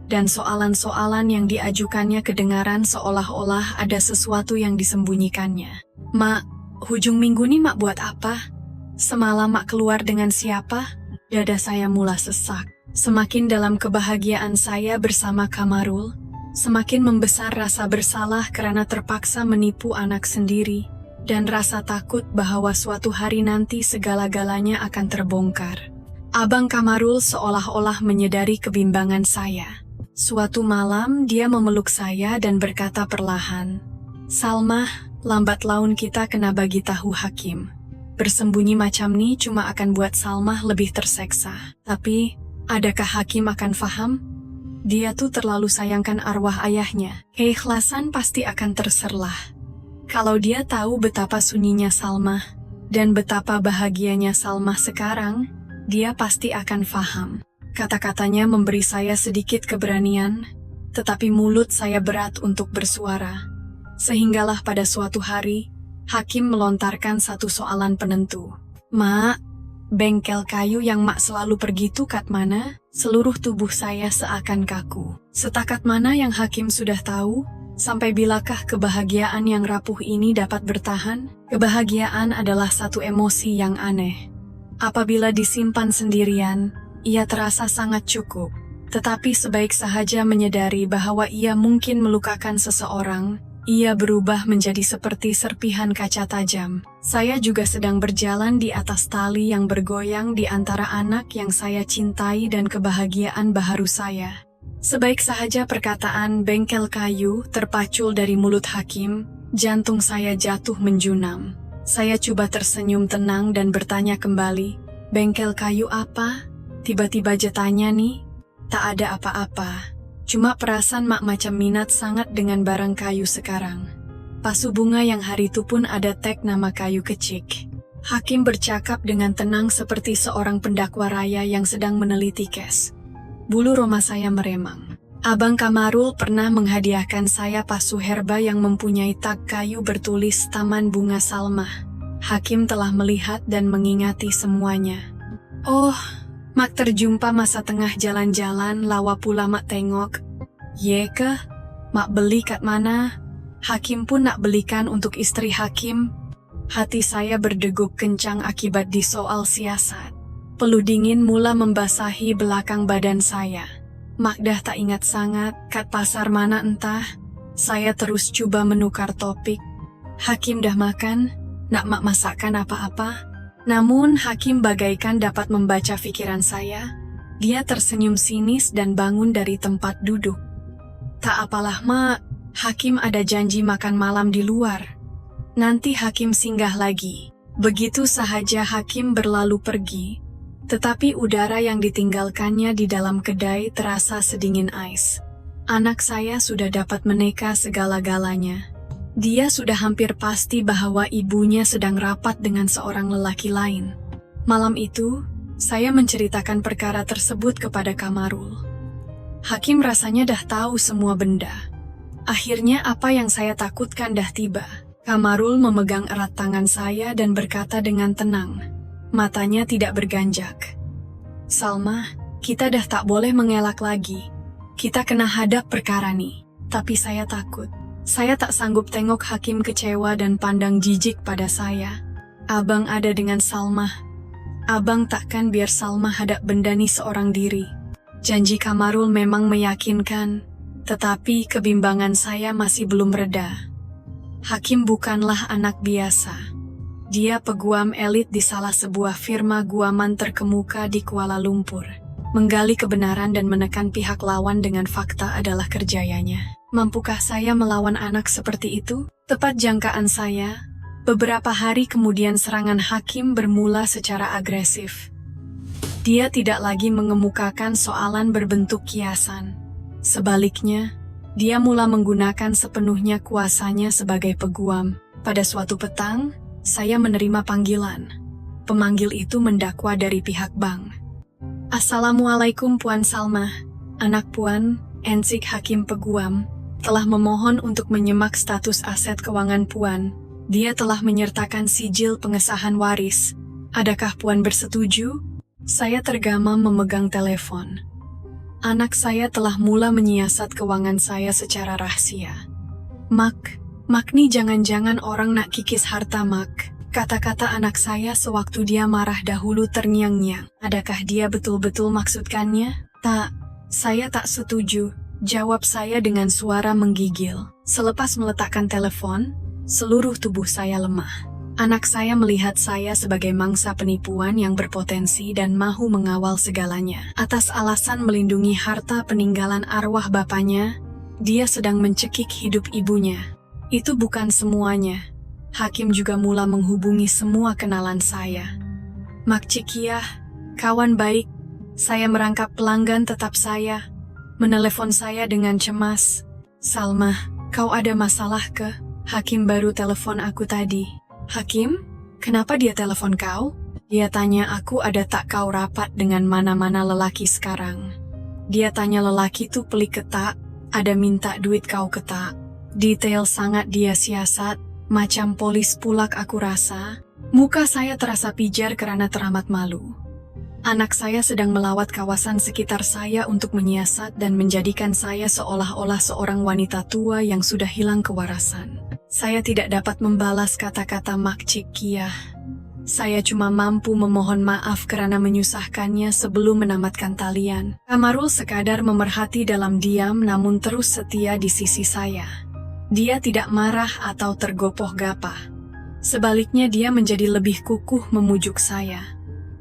Dan soalan-soalan yang diajukannya kedengaran seolah-olah ada sesuatu yang disembunyikannya. Mak, hujung minggu nih Mak buat apa? Semalam Mak keluar dengan siapa? Dada saya mula sesak. Semakin dalam kebahagiaan saya bersama Kamarul, semakin membesar rasa bersalah karena terpaksa menipu anak sendiri, dan rasa takut bahwa suatu hari nanti segala-galanya akan terbongkar. Abang Kamarul seolah-olah menyadari kebimbangan saya. Suatu malam dia memeluk saya dan berkata perlahan, Salmah, lambat laun kita kena bagi tahu Hakim. Bersembunyi macam ni cuma akan buat Salmah lebih terseksa. Tapi, adakah Hakim akan faham? Dia tuh terlalu sayangkan arwah ayahnya. Keikhlasan pasti akan terserlah. Kalau dia tahu betapa sunyinya Salmah, dan betapa bahagianya Salmah sekarang, dia pasti akan faham. Kata-katanya memberi saya sedikit keberanian, tetapi mulut saya berat untuk bersuara. Sehinggalah pada suatu hari, Hakim melontarkan satu soalan penentu. Mak, bengkel kayu yang Mak selalu pergi tuh kat mana? Seluruh tubuh saya seakan kaku. Setakat mana yang Hakim sudah tahu? Sampai bilakah kebahagiaan yang rapuh ini dapat bertahan? Kebahagiaan adalah satu emosi yang aneh. Apabila disimpan sendirian, ia terasa sangat cukup. Tetapi sebaik sahaja menyadari bahwa ia mungkin melukakan seseorang, ia berubah menjadi seperti serpihan kaca tajam. Saya juga sedang berjalan di atas tali yang bergoyang di antara anak yang saya cintai dan kebahagiaan baharu saya. Sebaik sahaja perkataan bengkel kayu terpacul dari mulut Hakim, jantung saya jatuh menjunam. Saya coba tersenyum tenang dan bertanya kembali, bengkel kayu apa? Tiba-tiba jetanya nih, tak ada apa-apa. Cuma perasaan Mak macam minat sangat dengan barang kayu sekarang. Pasu bunga yang hari itu pun ada tag nama kayu kecik. Hakim bercakap dengan tenang seperti seorang pendakwa raya yang sedang meneliti kes. Bulu roma saya meremang. Abang Kamarul pernah menghadiahkan saya pasu herba yang mempunyai tag kayu bertulis Taman Bunga Salmah. Hakim telah melihat dan mengingati semuanya. Oh, mak terjumpa masa tengah jalan-jalan lawa pula mak tengok. Ye keh, mak beli kat mana? Hakim pun nak belikan untuk istri Hakim. Hati saya berdegup kencang akibat disoal siasat. Peluh dingin mula membasahi belakang badan saya. Mak dah tak ingat sangat kat pasar mana entah. Saya terus coba menukar topik. Hakim dah makan, nak mak masakkan apa-apa? Namun Hakim bagaikan dapat membaca pikiran saya. Dia tersenyum sinis dan bangun dari tempat duduk. Tak apalah mak, Hakim ada janji makan malam di luar. Nanti Hakim singgah lagi. Begitu sahaja Hakim berlalu pergi. Tetapi udara yang ditinggalkannya di dalam kedai terasa sedingin ais. Anak saya sudah dapat meneka segala-galanya. Dia sudah hampir pasti bahwa ibunya sedang rapat dengan seorang lelaki lain. Malam itu, saya menceritakan perkara tersebut kepada Kamarul. Hakim rasanya dah tahu semua benda. Akhirnya apa yang saya takutkan dah tiba. Kamarul memegang erat tangan saya dan berkata dengan tenang. Matanya tidak berganjak. Salma, kita dah tak boleh mengelak lagi. Kita kena hadap perkara nih. Tapi saya takut. Saya tak sanggup tengok Hakim kecewa dan pandang jijik pada saya. Abang ada dengan Salma. Abang takkan biar Salma hadap benda ni seorang diri. Janji Kamarul memang meyakinkan. Tetapi kebimbangan saya masih belum reda. Hakim bukanlah anak biasa. Dia peguam elit di salah sebuah firma guaman terkemuka di Kuala Lumpur. Menggali kebenaran dan menekan pihak lawan dengan fakta adalah kerjayanya. Mampukah saya melawan anak seperti itu? Tepat jangkaan saya. Beberapa hari kemudian serangan Hakim bermula secara agresif. Dia tidak lagi mengemukakan soalan berbentuk kiasan. Sebaliknya, dia mula menggunakan sepenuhnya kuasanya sebagai peguam. Pada suatu petang, saya menerima panggilan. Pemanggil itu mendakwa dari pihak bank. Assalamualaikum Puan Salma. Anak Puan, Ensik Hakim Peguam, telah memohon untuk menyemak status aset keuangan Puan. Dia telah menyertakan sijil pengesahan waris. Adakah Puan bersetuju? Saya tergama memegang telepon. Anak saya telah mula menyiasat keuangan saya secara rahasia. Mak ni jangan-jangan orang nak kikis harta Mak. Kata-kata anak saya sewaktu dia marah dahulu terngiang-ngiang. Adakah dia betul-betul maksudkannya? Tak, saya tak setuju, jawab saya dengan suara menggigil. Selepas meletakkan telepon, seluruh tubuh saya lemah. Anak saya melihat saya sebagai mangsa penipuan yang berpotensi dan mahu mengawal segalanya. Atas alasan melindungi harta peninggalan arwah bapaknya, dia sedang mencekik hidup ibunya. Itu bukan semuanya. Hakim juga mula menghubungi semua kenalan saya. Mak Cikiah, kawan baik, saya merangkap pelanggan tetap saya. Menelepon saya dengan cemas. Salma, kau ada masalah ke? Hakim baru telepon aku tadi. Hakim, kenapa dia telepon kau? Dia tanya aku ada tak kau rapat dengan mana-mana lelaki sekarang. Dia tanya lelaki tu pelik ketak, ada minta duit kau ketak. Detail sangat dia siasat, macam polis pulak aku rasa. Muka saya terasa pijar kerana teramat malu. Anak saya sedang melawat kawasan sekitar saya untuk menyiasat dan menjadikan saya seolah-olah seorang wanita tua yang sudah hilang kewarasan. Saya tidak dapat membalas kata-kata Mak Cikiah. Saya cuma mampu memohon maaf kerana menyusahkannya sebelum menamatkan talian. Kamarul sekadar memerhati dalam diam namun terus setia di sisi saya. Dia tidak marah atau tergopoh gapah. Sebaliknya dia menjadi lebih kukuh memujuk saya.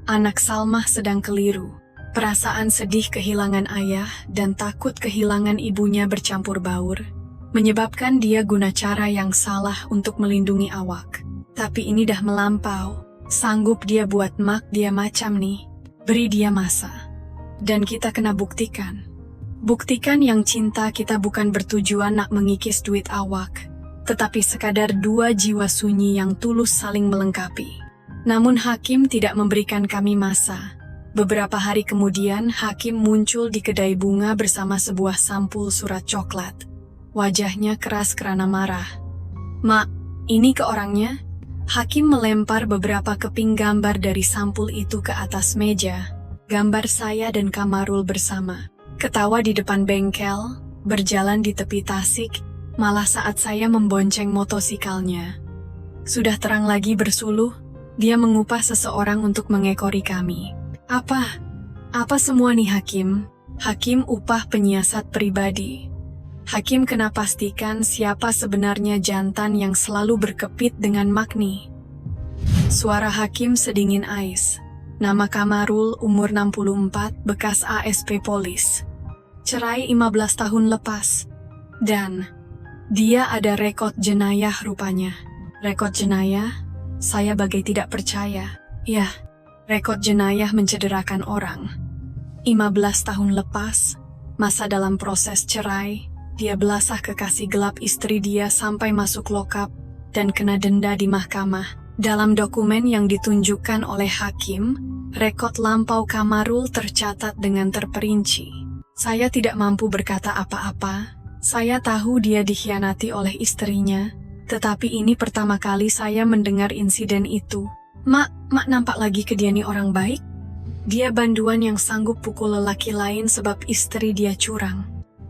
Anak Salmah sedang keliru. Perasaan sedih kehilangan ayah dan takut kehilangan ibunya bercampur baur, menyebabkan dia guna cara yang salah untuk melindungi awak. Tapi ini dah melampau. Sanggup dia buat Mak dia macam nih. Beri dia masa. Dan kita kena buktikan. Buktikan yang cinta kita bukan bertujuan nak mengikis duit awak, tetapi sekadar dua jiwa sunyi yang tulus saling melengkapi. Namun Hakim tidak memberikan kami masa. Beberapa hari kemudian Hakim muncul di kedai bunga bersama sebuah sampul surat coklat. Wajahnya keras kerana marah. Mak, ini ke orangnya? Hakim melempar beberapa keping gambar dari sampul itu ke atas meja. Gambar saya dan Kamarul bersama. Ketawa di depan bengkel, berjalan di tepi tasik, malah saat saya membonceng motosikalnya. Sudah terang lagi bersuluh, dia mengupah seseorang untuk mengekori kami. Apa semua nih Hakim? Hakim upah penyiasat pribadi. Hakim kena pastikan siapa sebenarnya jantan yang selalu berkepit dengan Magni. Suara Hakim sedingin ais. Nama Kamarul, umur 64, bekas ASP Polis. Cerai 15 tahun lepas. Dan dia ada rekod jenayah rupanya. Rekod jenayah? Saya bagai tidak percaya. Ya, rekod jenayah mencederakan orang. 15 tahun lepas, masa dalam proses cerai, dia belasah kekasih gelap istri dia sampai masuk lokap dan kena denda di mahkamah. Dalam dokumen yang ditunjukkan oleh hakim, rekod lampau Kamarul tercatat dengan terperinci. Saya tidak mampu berkata apa-apa. Saya tahu dia dikhianati oleh istrinya, tetapi ini pertama kali saya mendengar insiden itu. Mak nampak lagi ke dia nih orang baik? Dia banduan yang sanggup pukul lelaki lain sebab istri dia curang.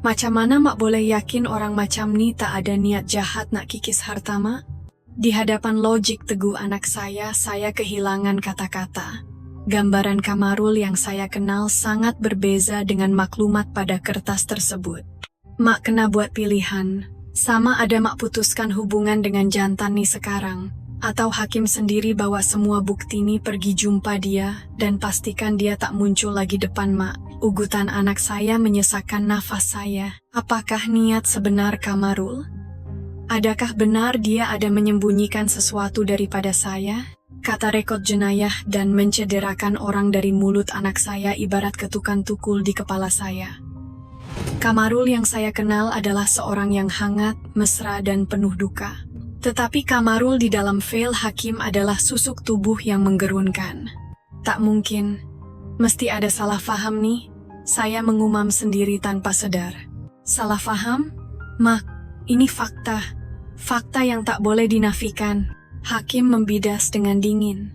Macam mana mak boleh yakin orang macam ni tak ada niat jahat nak kikis harta mak? Di hadapan logik teguh anak saya kehilangan kata-kata. Gambaran Kamarul yang saya kenal sangat berbeza dengan maklumat pada kertas tersebut. Mak kena buat pilihan, sama ada mak putuskan hubungan dengan jantan ni sekarang, atau hakim sendiri bawa semua bukti ni pergi jumpa dia dan pastikan dia tak muncul lagi depan mak. Ugutan anak saya menyesakkan nafas saya. Apakah niat sebenar Kamarul? Adakah benar dia ada menyembunyikan sesuatu daripada saya? Kata rekod jenayah dan mencederakan orang dari mulut anak saya ibarat ketukan tukul di kepala saya. Kamarul yang saya kenal adalah seorang yang hangat, mesra dan penuh duka. Tetapi Kamarul di dalam fail hakim adalah susuk tubuh yang menggerunkan. Tak mungkin. Mesti ada salah faham nih. Saya mengumam sendiri tanpa sadar. Salah faham? Mak, ini fakta. Fakta yang tak boleh dinafikan. Hakim membidas dengan dingin.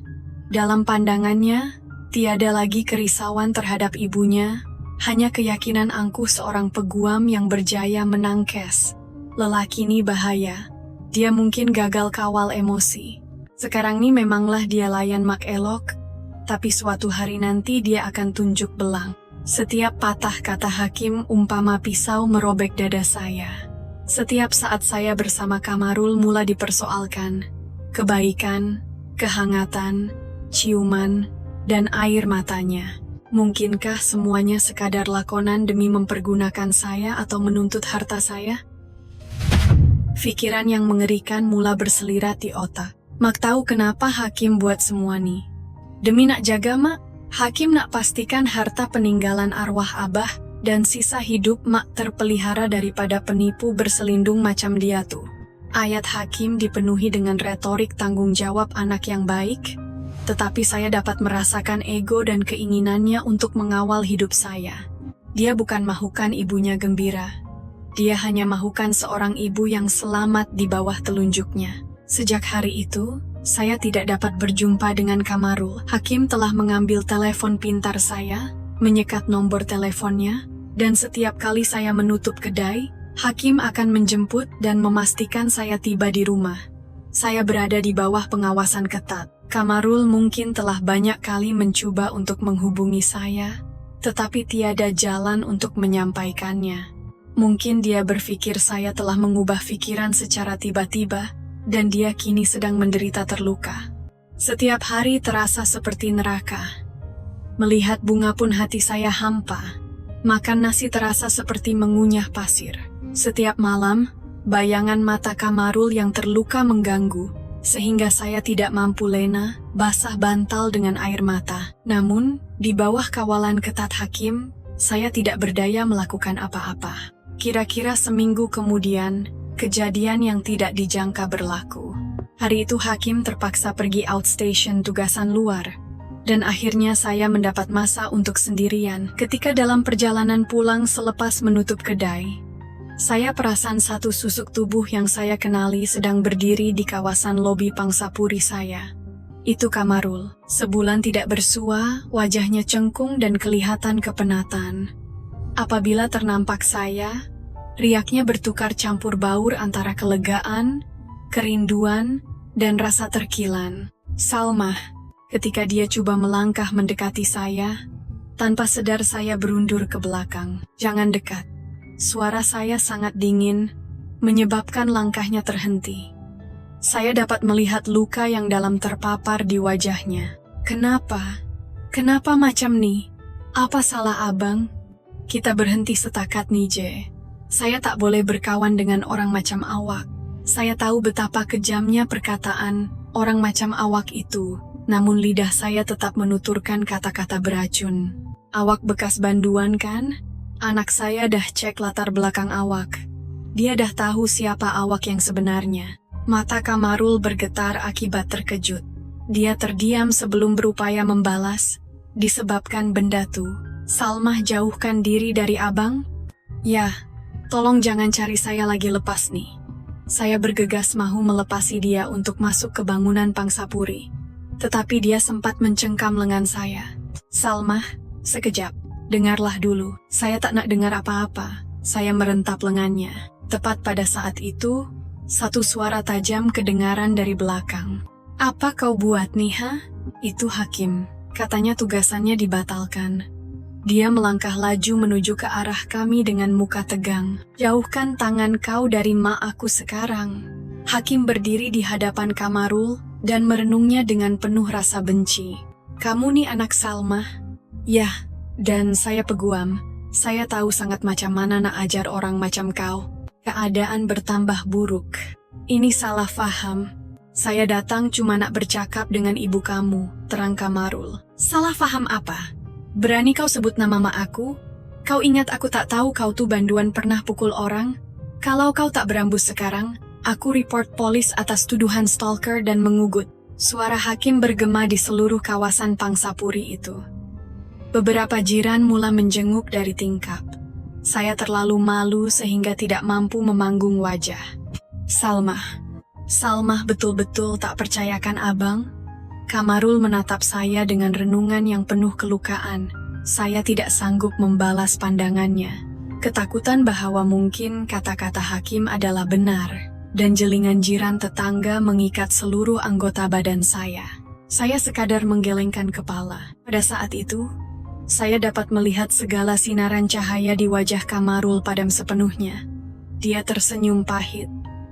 Dalam pandangannya, tiada lagi kerisauan terhadap ibunya, hanya keyakinan angkuh seorang peguam yang berjaya menangkes. Lelaki ini bahaya. Dia mungkin gagal kawal emosi. Sekarang ini memanglah dia layan mak elok, tapi suatu hari nanti dia akan tunjuk belang. Setiap patah kata hakim umpama pisau merobek dada saya. Setiap saat saya bersama Kamarul mula dipersoalkan. Kebaikan, kehangatan, ciuman, dan air matanya. Mungkinkah semuanya sekadar lakonan demi mempergunakan saya atau menuntut harta saya? Pikiran yang mengerikan mula berselirat di otak. Mak tahu kenapa hakim buat semua nih. Demi nak jaga mak, hakim nak pastikan harta peninggalan arwah abah dan sisa hidup mak terpelihara daripada penipu berselindung macam dia tuh. Ayat hakim dipenuhi dengan retorik tanggung jawab anak yang baik, tetapi saya dapat merasakan ego dan keinginannya untuk mengawal hidup saya. Dia bukan mahukan ibunya gembira. Dia hanya mahukan seorang ibu yang selamat di bawah telunjuknya. Sejak hari itu, saya tidak dapat berjumpa dengan Kamarul. Hakim telah mengambil telepon pintar saya, menyekat nomor teleponnya, dan setiap kali saya menutup kedai, hakim akan menjemput dan memastikan saya tiba di rumah. Saya berada di bawah pengawasan ketat. Kamarul mungkin telah banyak kali mencoba untuk menghubungi saya, tetapi tiada jalan untuk menyampaikannya. Mungkin dia berpikir saya telah mengubah pikiran secara tiba-tiba, dan dia kini sedang menderita terluka. Setiap hari terasa seperti neraka. Melihat bunga pun hati saya hampa. Makan nasi terasa seperti mengunyah pasir. Setiap malam, bayangan mata Kamarul yang terluka mengganggu, sehingga saya tidak mampu lena, basah bantal dengan air mata. Namun, di bawah kawalan ketat hakim, saya tidak berdaya melakukan apa-apa. Kira-kira seminggu kemudian, kejadian yang tidak dijangka berlaku. Hari itu hakim terpaksa pergi outstation tugasan luar, dan akhirnya saya mendapat masa untuk sendirian. Ketika dalam perjalanan pulang selepas menutup kedai, Saya perasan satu susuk tubuh yang saya kenali sedang berdiri di kawasan lobi pangsapuri saya. Itu Kamarul. Sebulan tidak bersua, wajahnya cengkung dan kelihatan kepenatan. Apabila ternampak saya, riaknya bertukar campur baur antara kelegaan, kerinduan, dan rasa terkilan. Salmah, ketika dia coba melangkah mendekati saya, tanpa sadar saya berundur ke belakang. Jangan dekat. Suara saya sangat dingin, menyebabkan langkahnya terhenti. Saya dapat melihat luka yang dalam terpapar di wajahnya. Kenapa? Kenapa macam nih? Apa salah abang? Kita berhenti setakat nih, Je. Saya tak boleh berkawan dengan orang macam awak. Saya tahu betapa kejamnya perkataan orang macam awak itu, namun lidah saya tetap menuturkan kata-kata beracun. Awak bekas banduan kan? Anak saya dah cek latar belakang awak. Dia dah tahu siapa awak yang sebenarnya. Mata Kamarul bergetar akibat terkejut. Dia terdiam sebelum berupaya membalas. Disebabkan benda tuh, Salmah jauhkan diri dari abang? Ya, tolong jangan cari saya lagi lepas nih. Saya bergegas mahu melepasi dia untuk masuk ke bangunan pangsapuri. Tetapi dia sempat mencengkam lengan saya. Salmah, sekejap. Dengarlah dulu, saya tak nak dengar apa-apa. Saya merentap lengannya. Tepat pada saat itu, satu suara tajam kedengaran dari belakang. Apa kau buat nih, ha? Itu Hakim. Katanya tugasannya dibatalkan. Dia melangkah laju menuju ke arah kami dengan muka tegang. Jauhkan tangan kau dari mak aku sekarang. Hakim berdiri di hadapan Kamarul dan merenungnya dengan penuh rasa benci. Kamu nih anak Salmah? Yah, dan saya peguam. Saya tahu sangat macam mana nak ajar orang macam kau. Keadaan bertambah buruk. Ini salah faham. Saya datang cuma nak bercakap dengan ibu kamu, terang Kamarul. Salah faham apa? Berani kau sebut nama mak aku? Kau ingat aku tak tahu kau tuh banduan pernah pukul orang? Kalau kau tak berambus sekarang, aku report polis atas tuduhan stalker dan mengugut. Suara Hakim bergema di seluruh kawasan pangsapuri itu. Beberapa jiran mula menjenguk dari tingkap. Saya terlalu malu sehingga tidak mampu memanggung wajah. Salmah betul-betul tak percayakan abang? Kamarul menatap saya dengan renungan yang penuh kelukaan. Saya tidak sanggup membalas pandangannya. Ketakutan bahwa mungkin kata-kata Hakim adalah benar, dan jelingan jiran tetangga mengikat seluruh anggota badan saya. Saya sekadar menggelengkan kepala. Pada saat itu, saya dapat melihat segala sinaran cahaya di wajah Kamarul padam sepenuhnya. Dia tersenyum pahit,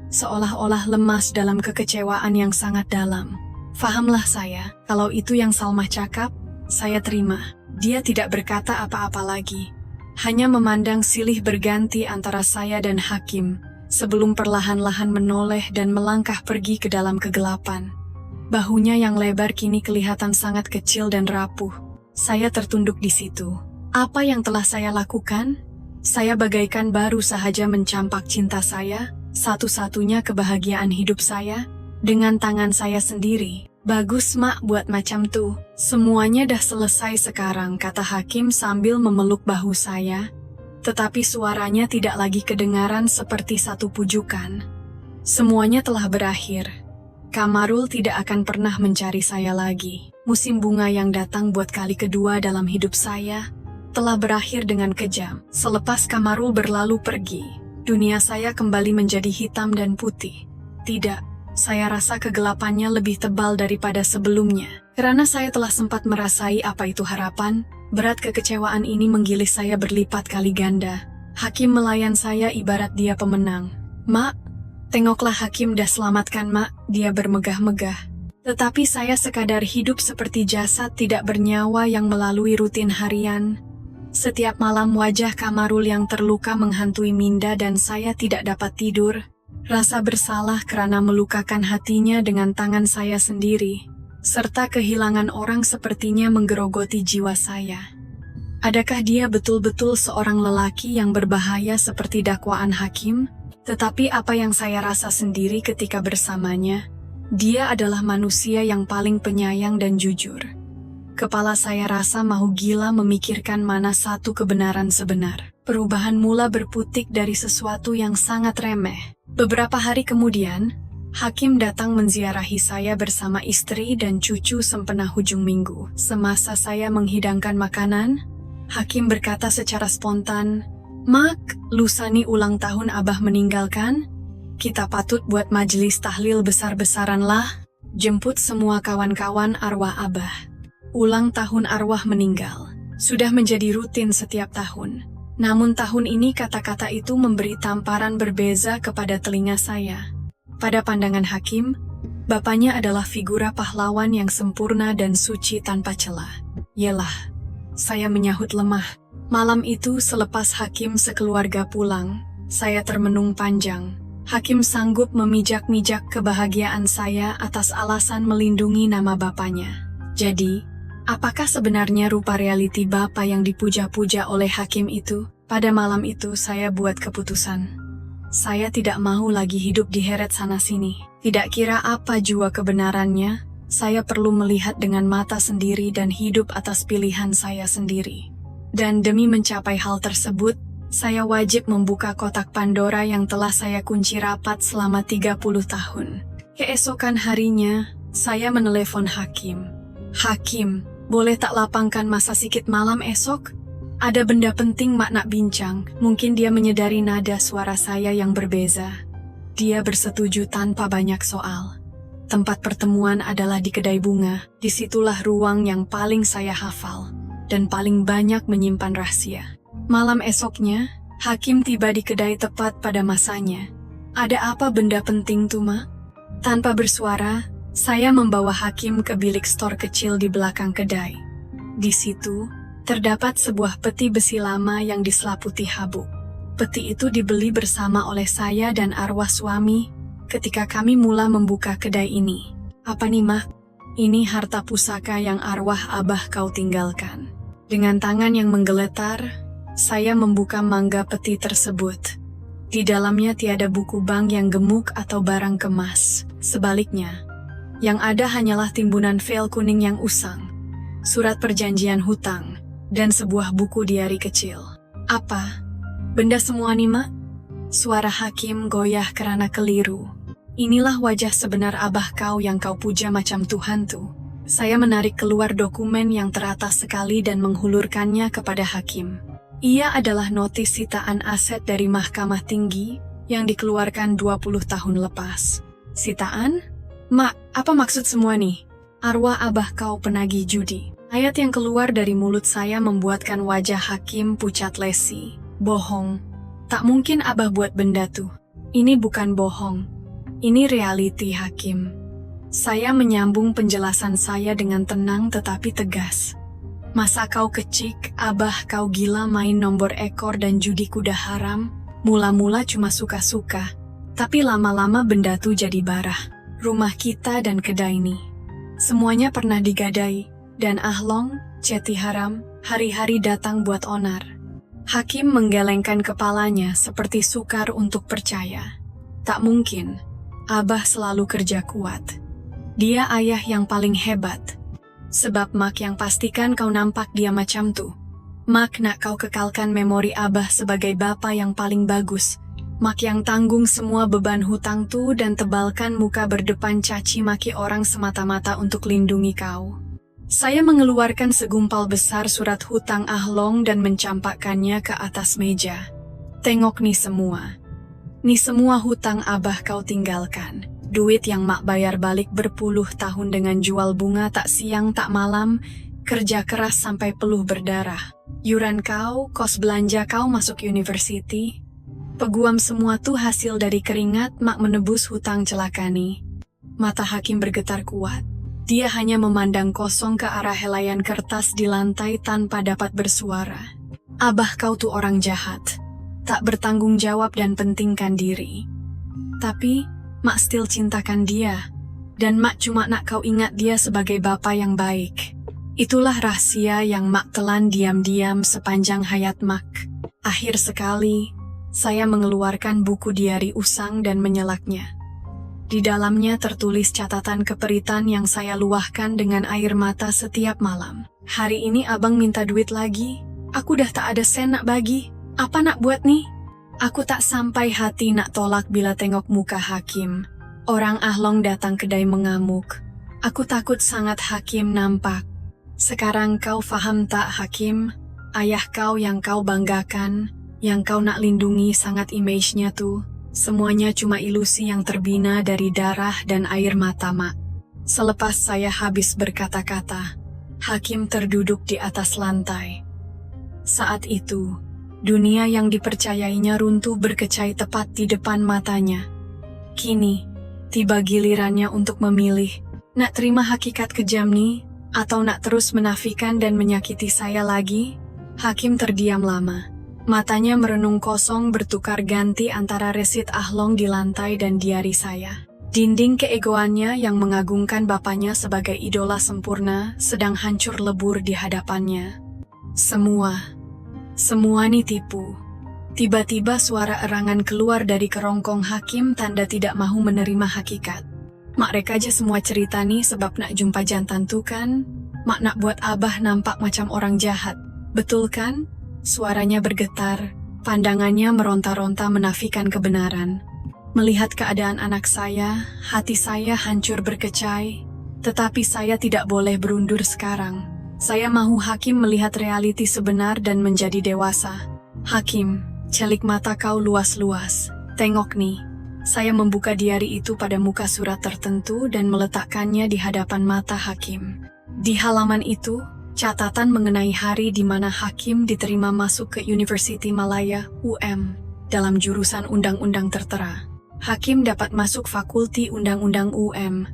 seolah-olah lemas dalam kekecewaan yang sangat dalam. Fahamlah saya, kalau itu yang Salmah cakap, saya terima. Dia tidak berkata apa-apa lagi, hanya memandang silih berganti antara saya dan Hakim, sebelum perlahan-lahan menoleh dan melangkah pergi ke dalam kegelapan. Bahunya yang lebar kini kelihatan sangat kecil dan rapuh. Saya tertunduk di situ. Apa yang telah saya lakukan? Saya bagaikan baru sahaja mencampak cinta saya, satu-satunya kebahagiaan hidup saya, dengan tangan saya sendiri. Bagus mak buat macam tuh. Semuanya dah selesai sekarang, kata Hakim sambil memeluk bahu saya. Tetapi suaranya tidak lagi kedengaran seperti satu pujukan. Semuanya telah berakhir. Kamarul tidak akan pernah mencari saya lagi. Musim bunga yang datang buat kali kedua dalam hidup saya telah berakhir dengan kejam. Selepas Kamarul berlalu pergi, dunia saya kembali menjadi hitam dan putih. Tidak, saya rasa kegelapannya lebih tebal daripada sebelumnya. Karena saya telah sempat merasai apa itu harapan, berat kekecewaan ini menggilis saya berlipat kali ganda. Hakim melayan saya ibarat dia pemenang. Mak, tengoklah Hakim dah selamatkan mak, dia bermegah-megah. Tetapi saya sekadar hidup seperti jasad tidak bernyawa yang melalui rutin harian. Setiap malam wajah Kamarul yang terluka menghantui minda dan saya tidak dapat tidur. Rasa bersalah karena melukakan hatinya dengan tangan saya sendiri, serta kehilangan orang sepertinya menggerogoti jiwa saya. Adakah dia betul-betul seorang lelaki yang berbahaya seperti dakwaan Hakim? Tetapi apa yang saya rasa sendiri ketika bersamanya, dia adalah manusia yang paling penyayang dan jujur. Kepala saya rasa mahu gila memikirkan mana satu kebenaran sebenar. perubahan mula berputik dari sesuatu yang sangat remeh. Beberapa hari kemudian, Hakim datang menziarahi saya bersama istri dan cucu sempena hujung minggu. Semasa saya menghidangkan makanan, Hakim berkata secara spontan, "Mak, lusa nih ulang tahun Abah meninggalkan? Kita patut buat majelis tahlil besar-besaran lah. Jemput semua kawan-kawan arwah Abah." Ulang tahun arwah meninggal sudah menjadi rutin setiap tahun. Namun tahun ini kata-kata itu memberi tamparan berbeza kepada telinga saya. Pada pandangan Hakim, bapaknya adalah figura pahlawan yang sempurna dan suci tanpa celah. Yelah, saya menyahut lemah. Malam itu selepas Hakim sekeluarga pulang, saya termenung panjang. Hakim sanggup memijak-mijak kebahagiaan saya atas alasan melindungi nama bapaknya. Jadi, apakah sebenarnya rupa realiti Bapa yang dipuja-puja oleh Hakim itu? Pada malam itu saya buat keputusan. Saya tidak mau lagi hidup diheret sana-sini. Tidak kira apa jua kebenarannya, saya perlu melihat dengan mata sendiri dan hidup atas pilihan saya sendiri. Dan demi mencapai hal tersebut, saya wajib membuka kotak Pandora yang telah saya kunci rapat selama 30 tahun. Keesokan harinya, saya menelepon Hakim. "Hakim, boleh tak lapangkan masa sikit malam esok? Ada benda penting mak nak bincang." Mungkin dia menyadari nada suara saya yang berbeza. Dia bersetuju tanpa banyak soal. Tempat pertemuan adalah di kedai bunga. Disitulah ruang yang paling saya hafal dan paling banyak menyimpan rahasia. Malam esoknya, Hakim tiba di kedai tepat pada masanya. "Ada apa benda penting tuh, Mak?" Tanpa bersuara, saya membawa Hakim ke bilik stor kecil di belakang kedai. Di situ, terdapat sebuah peti besi lama yang diselaputi habuk. Peti itu dibeli bersama oleh saya dan arwah suami ketika kami mula membuka kedai ini. "Apa nih, Mak?" "Ini harta pusaka yang arwah Abah kau tinggalkan." Dengan tangan yang menggeletar, saya membuka mangga peti tersebut. Di dalamnya tiada buku bank yang gemuk atau barang kemas. Sebaliknya, yang ada hanyalah timbunan file kuning yang usang, surat perjanjian hutang, dan sebuah buku diari kecil. "Apa? Benda semua nih, Mak?" Suara Hakim goyah kerana keliru. "Inilah wajah sebenar Abah kau yang kau puja macam Tuhan tuh." Saya menarik keluar dokumen yang teratas sekali dan menghulurkannya kepada Hakim. Ia adalah notis sitaan aset dari Mahkamah Tinggi yang dikeluarkan 20 tahun lepas. "Sitaan? Mak, apa maksud semua nih?" "Arwah Abah kau penagih judi." Ayat yang keluar dari mulut saya membuatkan wajah Hakim pucat lesi. "Bohong. Tak mungkin Abah buat benda tuh." "Ini bukan bohong. Ini realiti, Hakim." Saya menyambung penjelasan saya dengan tenang tetapi tegas. "Masa kau kecik, Abah kau gila main nombor ekor dan judi kuda haram? Mula-mula cuma suka-suka, tapi lama-lama benda tuh jadi barah. Rumah kita dan kedai ini, semuanya pernah digadai. Dan ahlong, ceti haram, hari-hari datang buat onar." Hakim menggelengkan kepalanya seperti sukar untuk percaya. "Tak mungkin. Abah selalu kerja kuat. Dia ayah yang paling hebat. Sebab Mak yang pastikan kau nampak dia macam tuh. Mak nak kau kekalkan memori Abah sebagai bapa yang paling bagus. Mak yang tanggung semua beban hutang tuh dan tebalkan muka berdepan caci maki orang semata-mata untuk lindungi kau." Saya mengeluarkan segumpal besar surat hutang ahlong dan mencampakkannya ke atas meja. "Tengok nih semua. Nih semua hutang Abah kau tinggalkan. Duit yang Mak bayar balik berpuluh tahun dengan jual bunga tak siang tak malam, kerja keras sampai peluh berdarah. Yuran kau, kos belanja kau masuk university. Peguam semua tuh hasil dari keringat Mak menebus hutang celaka nih." Mata Hakim bergetar kuat. Dia hanya memandang kosong ke arah helaian kertas di lantai tanpa dapat bersuara. "Abah kau tuh orang jahat. Tak bertanggung jawab dan pentingkan diri. Tapi, Mak still cintakan dia. Dan Mak cuma nak kau ingat dia sebagai bapa yang baik. Itulah rahasia yang Mak telan diam-diam sepanjang hayat Mak." Akhir sekali, saya mengeluarkan buku diari usang dan menyelaknya. Di dalamnya tertulis catatan keperitan yang saya luahkan dengan air mata setiap malam. "Hari ini abang minta duit lagi. Aku dah tak ada sen nak bagi. Apa nak buat nih? Aku tak sampai hati nak tolak bila tengok muka hakim. Orang Ahlong datang kedai mengamuk. Aku takut sangat hakim nampak. Sekarang kau faham tak hakim? Ayah kau yang kau banggakan, yang kau nak lindungi sangat image-nya tuh. Semuanya cuma ilusi yang terbina dari darah dan air mata mak. Selepas saya habis berkata-kata, hakim terduduk di atas lantai. Saat itu, dunia yang dipercayainya runtuh berkecai tepat di depan matanya. Kini, tiba gilirannya untuk memilih, nak terima hakikat kejam nih, atau nak terus menafikan dan menyakiti saya lagi? Hakim terdiam lama. Matanya merenung kosong bertukar ganti antara resit Ahlong di lantai dan diari saya. Dinding keegoannya yang mengagungkan bapaknya sebagai idola sempurna sedang hancur lebur di hadapannya. Semua nih tipu. Tiba-tiba suara erangan keluar dari kerongkong hakim tanda tidak mahu menerima hakikat. Mak rek aja semua cerita nih sebab nak jumpa jantan tuh kan? Mak nak buat abah nampak macam orang jahat. Betul kan? Suaranya bergetar, pandangannya meronta-ronta menafikan kebenaran. Melihat keadaan anak saya, hati saya hancur berkecai. Tetapi saya tidak boleh berundur sekarang. Saya mahu hakim melihat realiti sebenar dan menjadi dewasa. Hakim, celik mata kau luas-luas. Tengok nih. Saya membuka diari itu pada muka surat tertentu dan meletakkannya di hadapan mata hakim. Di halaman itu, catatan mengenai hari di mana hakim diterima masuk ke University Malaya, UM, dalam jurusan undang-undang tertera. Hakim dapat masuk fakulti undang-undang UM.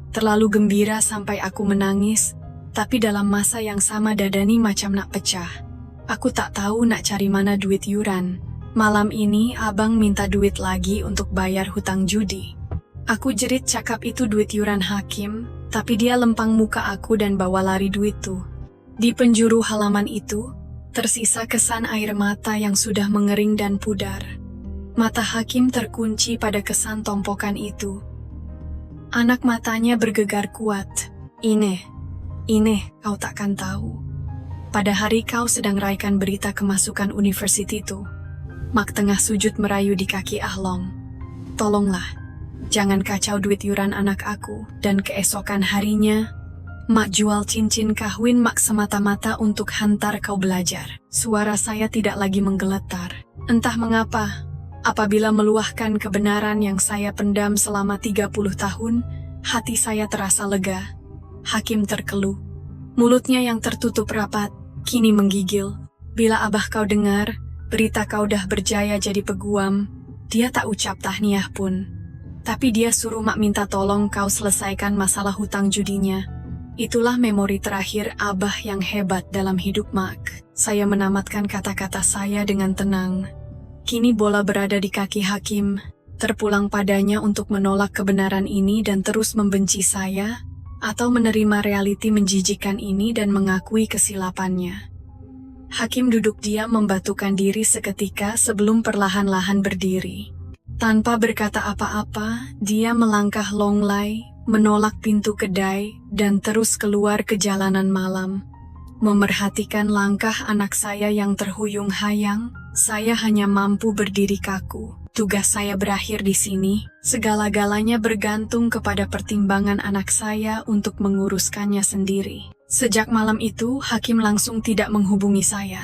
Terlalu gembira sampai aku menangis, tapi dalam masa yang sama dadani macam nak pecah. Aku tak tahu nak cari mana duit yuran. Malam ini abang minta duit lagi untuk bayar hutang judi. Aku jerit cakap itu duit yuran hakim, tapi dia lempang muka aku dan bawa lari duit tuh. Di penjuru halaman itu, tersisa kesan air mata yang sudah mengering dan pudar. Mata hakim terkunci pada kesan tompokan itu. Anak matanya bergegar kuat. Ineh, kau takkan tahu. Pada hari kau sedang raikan berita kemasukan university itu, Mak tengah sujud merayu di kaki Ahlong. Tolonglah, jangan kacau duit yuran anak aku, dan keesokan harinya, Mak jual cincin kawin Mak semata-mata untuk hantar kau belajar. Suara saya tidak lagi menggeletar. Entah mengapa, apabila meluahkan kebenaran yang saya pendam selama 30 tahun, hati saya terasa lega. Hakim terkeluh. Mulutnya yang tertutup rapat, kini menggigil. Bila abah kau dengar, berita kau dah berjaya jadi peguam, dia tak ucap tahniah pun. Tapi dia suruh Mak minta tolong kau selesaikan masalah hutang judinya. Itulah memori terakhir abah yang hebat dalam hidup Mak. Saya menamatkan kata-kata saya dengan tenang. Kini bola berada di kaki hakim, terpulang padanya untuk menolak kebenaran ini dan terus membenci saya, atau menerima realiti menjijikan ini dan mengakui kesilapannya. Hakim duduk diam membatukan diri seketika sebelum perlahan-lahan berdiri. Tanpa berkata apa-apa, dia melangkah longlai, menolak pintu kedai, dan terus keluar ke jalanan malam. Memerhatikan langkah anak saya yang terhuyung-hayang, saya hanya mampu berdiri kaku. Tugas saya berakhir di sini, segala-galanya bergantung kepada pertimbangan anak saya untuk menguruskannya sendiri. Sejak malam itu, hakim langsung tidak menghubungi saya.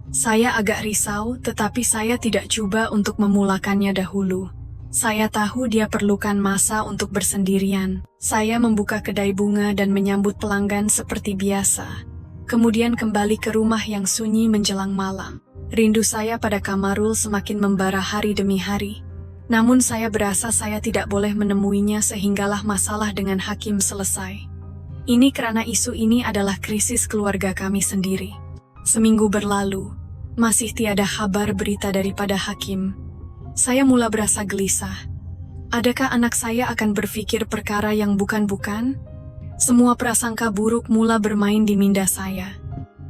Saya agak risau, tetapi saya tidak coba untuk memulakannya dahulu. Saya tahu dia perlukan masa untuk bersendirian. Saya membuka kedai bunga dan menyambut pelanggan seperti biasa. Kemudian kembali ke rumah yang sunyi menjelang malam. Rindu saya pada Kamarul semakin membara hari demi hari. Namun saya berasa saya tidak boleh menemuinya sehinggalah masalah dengan hakim selesai. Ini karena isu ini adalah krisis keluarga kami sendiri. Seminggu berlalu, masih tiada kabar berita daripada hakim. Saya mula berasa gelisah. Adakah anak saya akan berpikir perkara yang bukan-bukan? Semua prasangka buruk mula bermain di minda saya.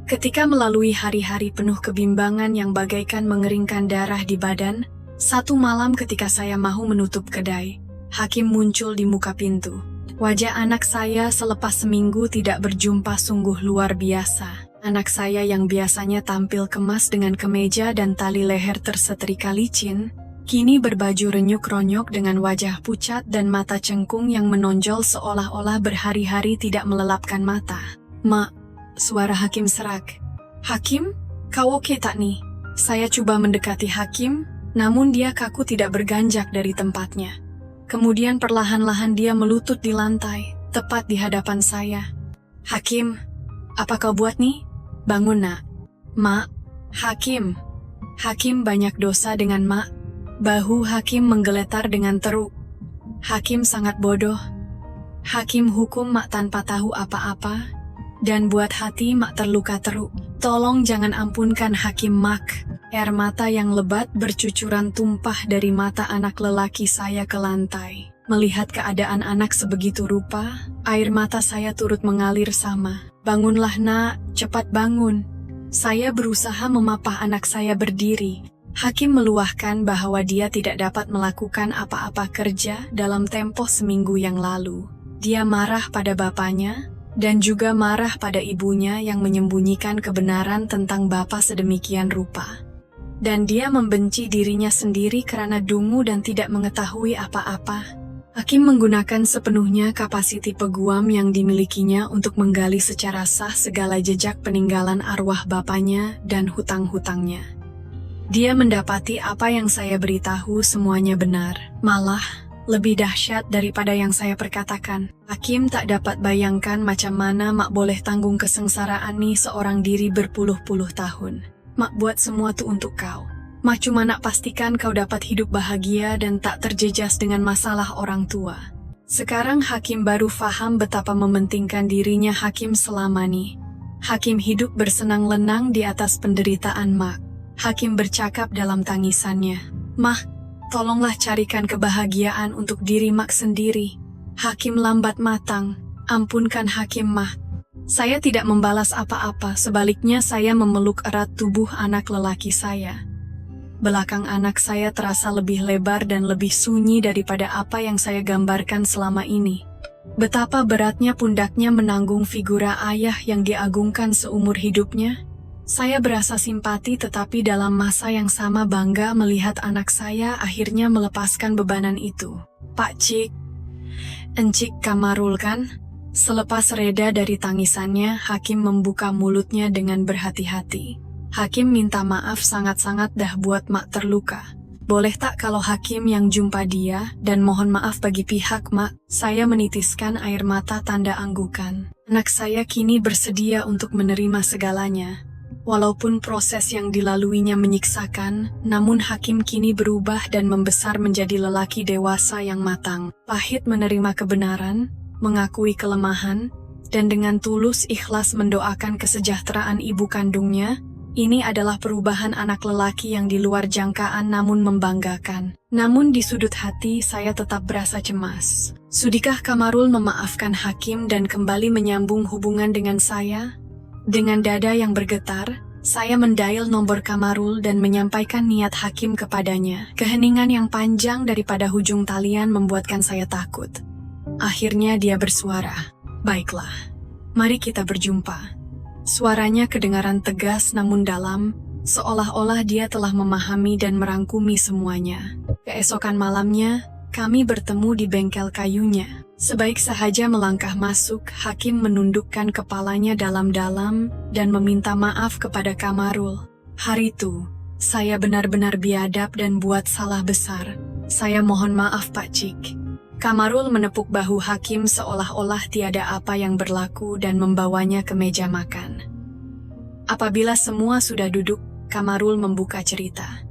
Ketika melalui hari-hari penuh kebimbangan yang bagaikan mengeringkan darah di badan, satu malam ketika saya mahu menutup kedai, hakim muncul di muka pintu. Wajah anak saya selepas seminggu tidak berjumpa sungguh luar biasa. Anak saya yang biasanya tampil kemas dengan kemeja dan tali leher tersetrika licin, kini berbaju renyuk-ronyok dengan wajah pucat dan mata cengkung yang menonjol seolah-olah berhari-hari tidak melelapkan mata. "Mak," suara Hakim serak. "Hakim, kau oke tak nih?" Saya coba mendekati Hakim, namun dia kaku tidak berganjak dari tempatnya. Kemudian perlahan-lahan dia melutut di lantai, tepat di hadapan saya. "Hakim, apa kau buat nih? Bangun nak." "Mak." "Hakim." Hakim banyak dosa dengan mak. Bahu Hakim menggeletar dengan teruk. Hakim sangat bodoh. Hakim hukum mak tanpa tahu apa-apa, dan buat hati mak terluka teruk. "Tolong jangan ampunkan Hakim mak." Air mata yang lebat bercucuran tumpah dari mata anak lelaki saya ke lantai. Melihat keadaan anak sebegitu rupa, air mata saya turut mengalir sama. "Bangunlah nak, cepat bangun." Saya berusaha memapah anak saya berdiri. Hakim meluahkan bahwa dia tidak dapat melakukan apa-apa kerja dalam tempo seminggu yang lalu. Dia marah pada bapaknya, dan juga marah pada ibunya yang menyembunyikan kebenaran tentang bapak sedemikian rupa. Dan dia membenci dirinya sendiri karena dungu dan tidak mengetahui apa-apa. Hakim menggunakan sepenuhnya kapasiti peguam yang dimilikinya untuk menggali secara sah segala jejak peninggalan arwah bapaknya dan hutang-hutangnya. Dia mendapati apa yang saya beritahu semuanya benar. Malah, lebih dahsyat daripada yang saya perkatakan. Hakim tak dapat bayangkan macam mana mak boleh tanggung kesengsaraan nih seorang diri berpuluh-puluh tahun. "Mak buat semua tuh untuk kau. Mak cuma nak pastikan kau dapat hidup bahagia dan tak terjejas dengan masalah orang tua." Sekarang Hakim baru faham betapa mementingkan dirinya Hakim selama ini. Hakim hidup bersenang-lenang di atas penderitaan mak. Hakim bercakap dalam tangisannya, "Mah, tolonglah carikan kebahagiaan untuk diri mak sendiri." Hakim lambat matang, "Ampunkan Hakim mah." Saya tidak membalas apa-apa, sebaliknya saya memeluk erat tubuh anak lelaki saya. Belakang anak saya terasa lebih lebar dan lebih sunyi daripada apa yang saya gambarkan selama ini. Betapa beratnya pundaknya menanggung figura ayah yang diagungkan seumur hidupnya. Saya berasa simpati tetapi dalam masa yang sama bangga melihat anak saya akhirnya melepaskan bebanan itu. "Pak Cik, Encik Kamarul kan?" Selepas reda dari tangisannya, Hakim membuka mulutnya dengan berhati-hati. "Hakim minta maaf sangat-sangat dah buat mak terluka. Boleh tak kalau Hakim yang jumpa dia, dan mohon maaf bagi pihak mak." Saya menitiskan air mata tanda anggukan. Anak saya kini bersedia untuk menerima segalanya. Walaupun proses yang dilaluinya menyiksakan, namun Hakim kini berubah dan membesar menjadi lelaki dewasa yang matang. Pahit menerima kebenaran, mengakui kelemahan, dan dengan tulus ikhlas mendoakan kesejahteraan ibu kandungnya. Ini adalah perubahan anak lelaki yang di luar jangkaan namun membanggakan. Namun di sudut hati saya tetap berasa cemas. Sudikah Kamarul memaafkan Hakim dan kembali menyambung hubungan dengan saya? Dengan dada yang bergetar, saya mendial nomor Kamarul dan menyampaikan niat Hakim kepadanya. Keheningan yang panjang daripada hujung talian membuatkan saya takut. Akhirnya dia bersuara, "Baiklah, mari kita berjumpa." Suaranya kedengaran tegas namun dalam, seolah-olah dia telah memahami dan merangkumi semuanya. Keesokan malamnya, kami bertemu di bengkel kayunya. Sebaik sahaja melangkah masuk, Hakim menundukkan kepalanya dalam-dalam dan meminta maaf kepada Kamarul. "Hari itu, saya benar-benar biadab dan buat salah besar. Saya mohon maaf Pak Cik." Kamarul menepuk bahu Hakim seolah-olah tiada apa yang berlaku dan membawanya ke meja makan. Apabila semua sudah duduk, Kamarul membuka cerita.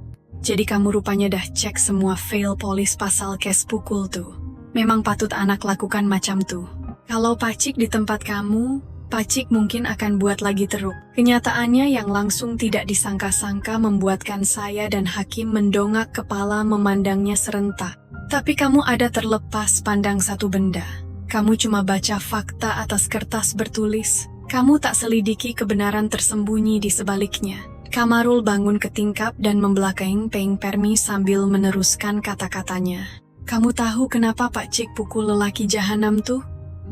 "Jadi kamu rupanya dah cek semua fail polis pasal kes pukul tuh. Memang patut anak lakukan macam tuh. Kalau Pacik di tempat kamu, Pacik mungkin akan buat lagi teruk." Kenyataannya yang langsung tidak disangka-sangka membuatkan saya dan Hakim mendongak kepala memandangnya serentak. "Tapi kamu ada terlepas pandang satu benda. Kamu cuma baca fakta atas kertas bertulis. Kamu tak selidiki kebenaran tersembunyi di sebaliknya." Kamarul bangun ketingkap dan membelakang-peng Permi sambil meneruskan kata-katanya. "Kamu tahu kenapa Pak Cik pukul lelaki jahanam tuh?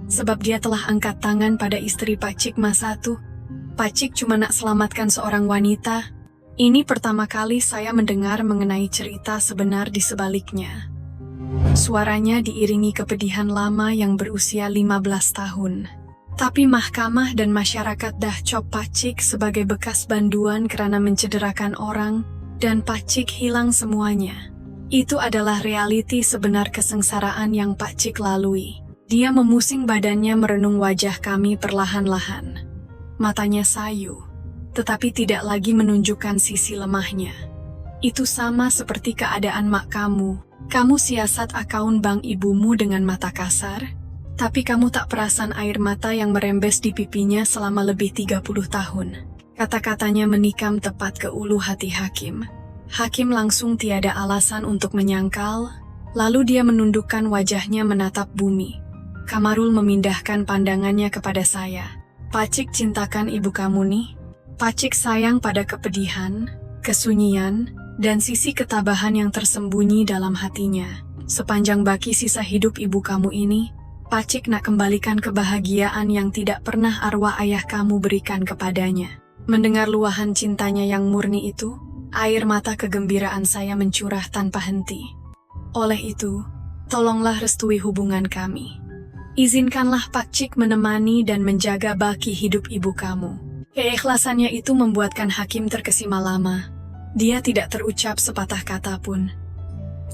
Sebab dia telah angkat tangan pada istri Pak Cik masa tuh. Pak Cik cuma nak selamatkan seorang wanita. Ini pertama kali saya mendengar mengenai cerita sebenar di sebaliknya. Suaranya diiringi kepedihan lama yang berusia 15 tahun. Tapi mahkamah dan masyarakat dah cop Pak Cik sebagai bekas banduan karena mencederakan orang, dan Pak Cik hilang semuanya. Itu adalah realiti sebenar kesengsaraan yang Pak Cik lalui. Dia memusing badannya merenung wajah kami perlahan-lahan. Matanya sayu, tetapi tidak lagi menunjukkan sisi lemahnya. Itu sama seperti keadaan mak kamu. Kamu siasat akaun bank ibumu dengan mata kasar, tapi kamu tak perasan air mata yang merembes di pipinya selama lebih 30 tahun. Kata-katanya menikam tepat ke ulu hati hakim. Hakim langsung tiada alasan untuk menyangkal, lalu dia menundukkan wajahnya menatap bumi. Kamarul memindahkan pandangannya kepada saya. Pak Cik cintakan ibu kamu nih. Pak Cik sayang pada kepedihan, kesunyian, dan sisi ketabahan yang tersembunyi dalam hatinya. Sepanjang baki sisa hidup ibu kamu ini, Pak Cik nak kembalikan kebahagiaan yang tidak pernah arwah ayah kamu berikan kepadanya. Mendengar luahan cintanya yang murni itu, air mata kegembiraan saya mencurah tanpa henti. Oleh itu, tolonglah restui hubungan kami. Izinkanlah Pak Cik menemani dan menjaga baki hidup ibu kamu. Keikhlasannya itu membuatkan hakim terkesima lama. Dia tidak terucap sepatah kata pun.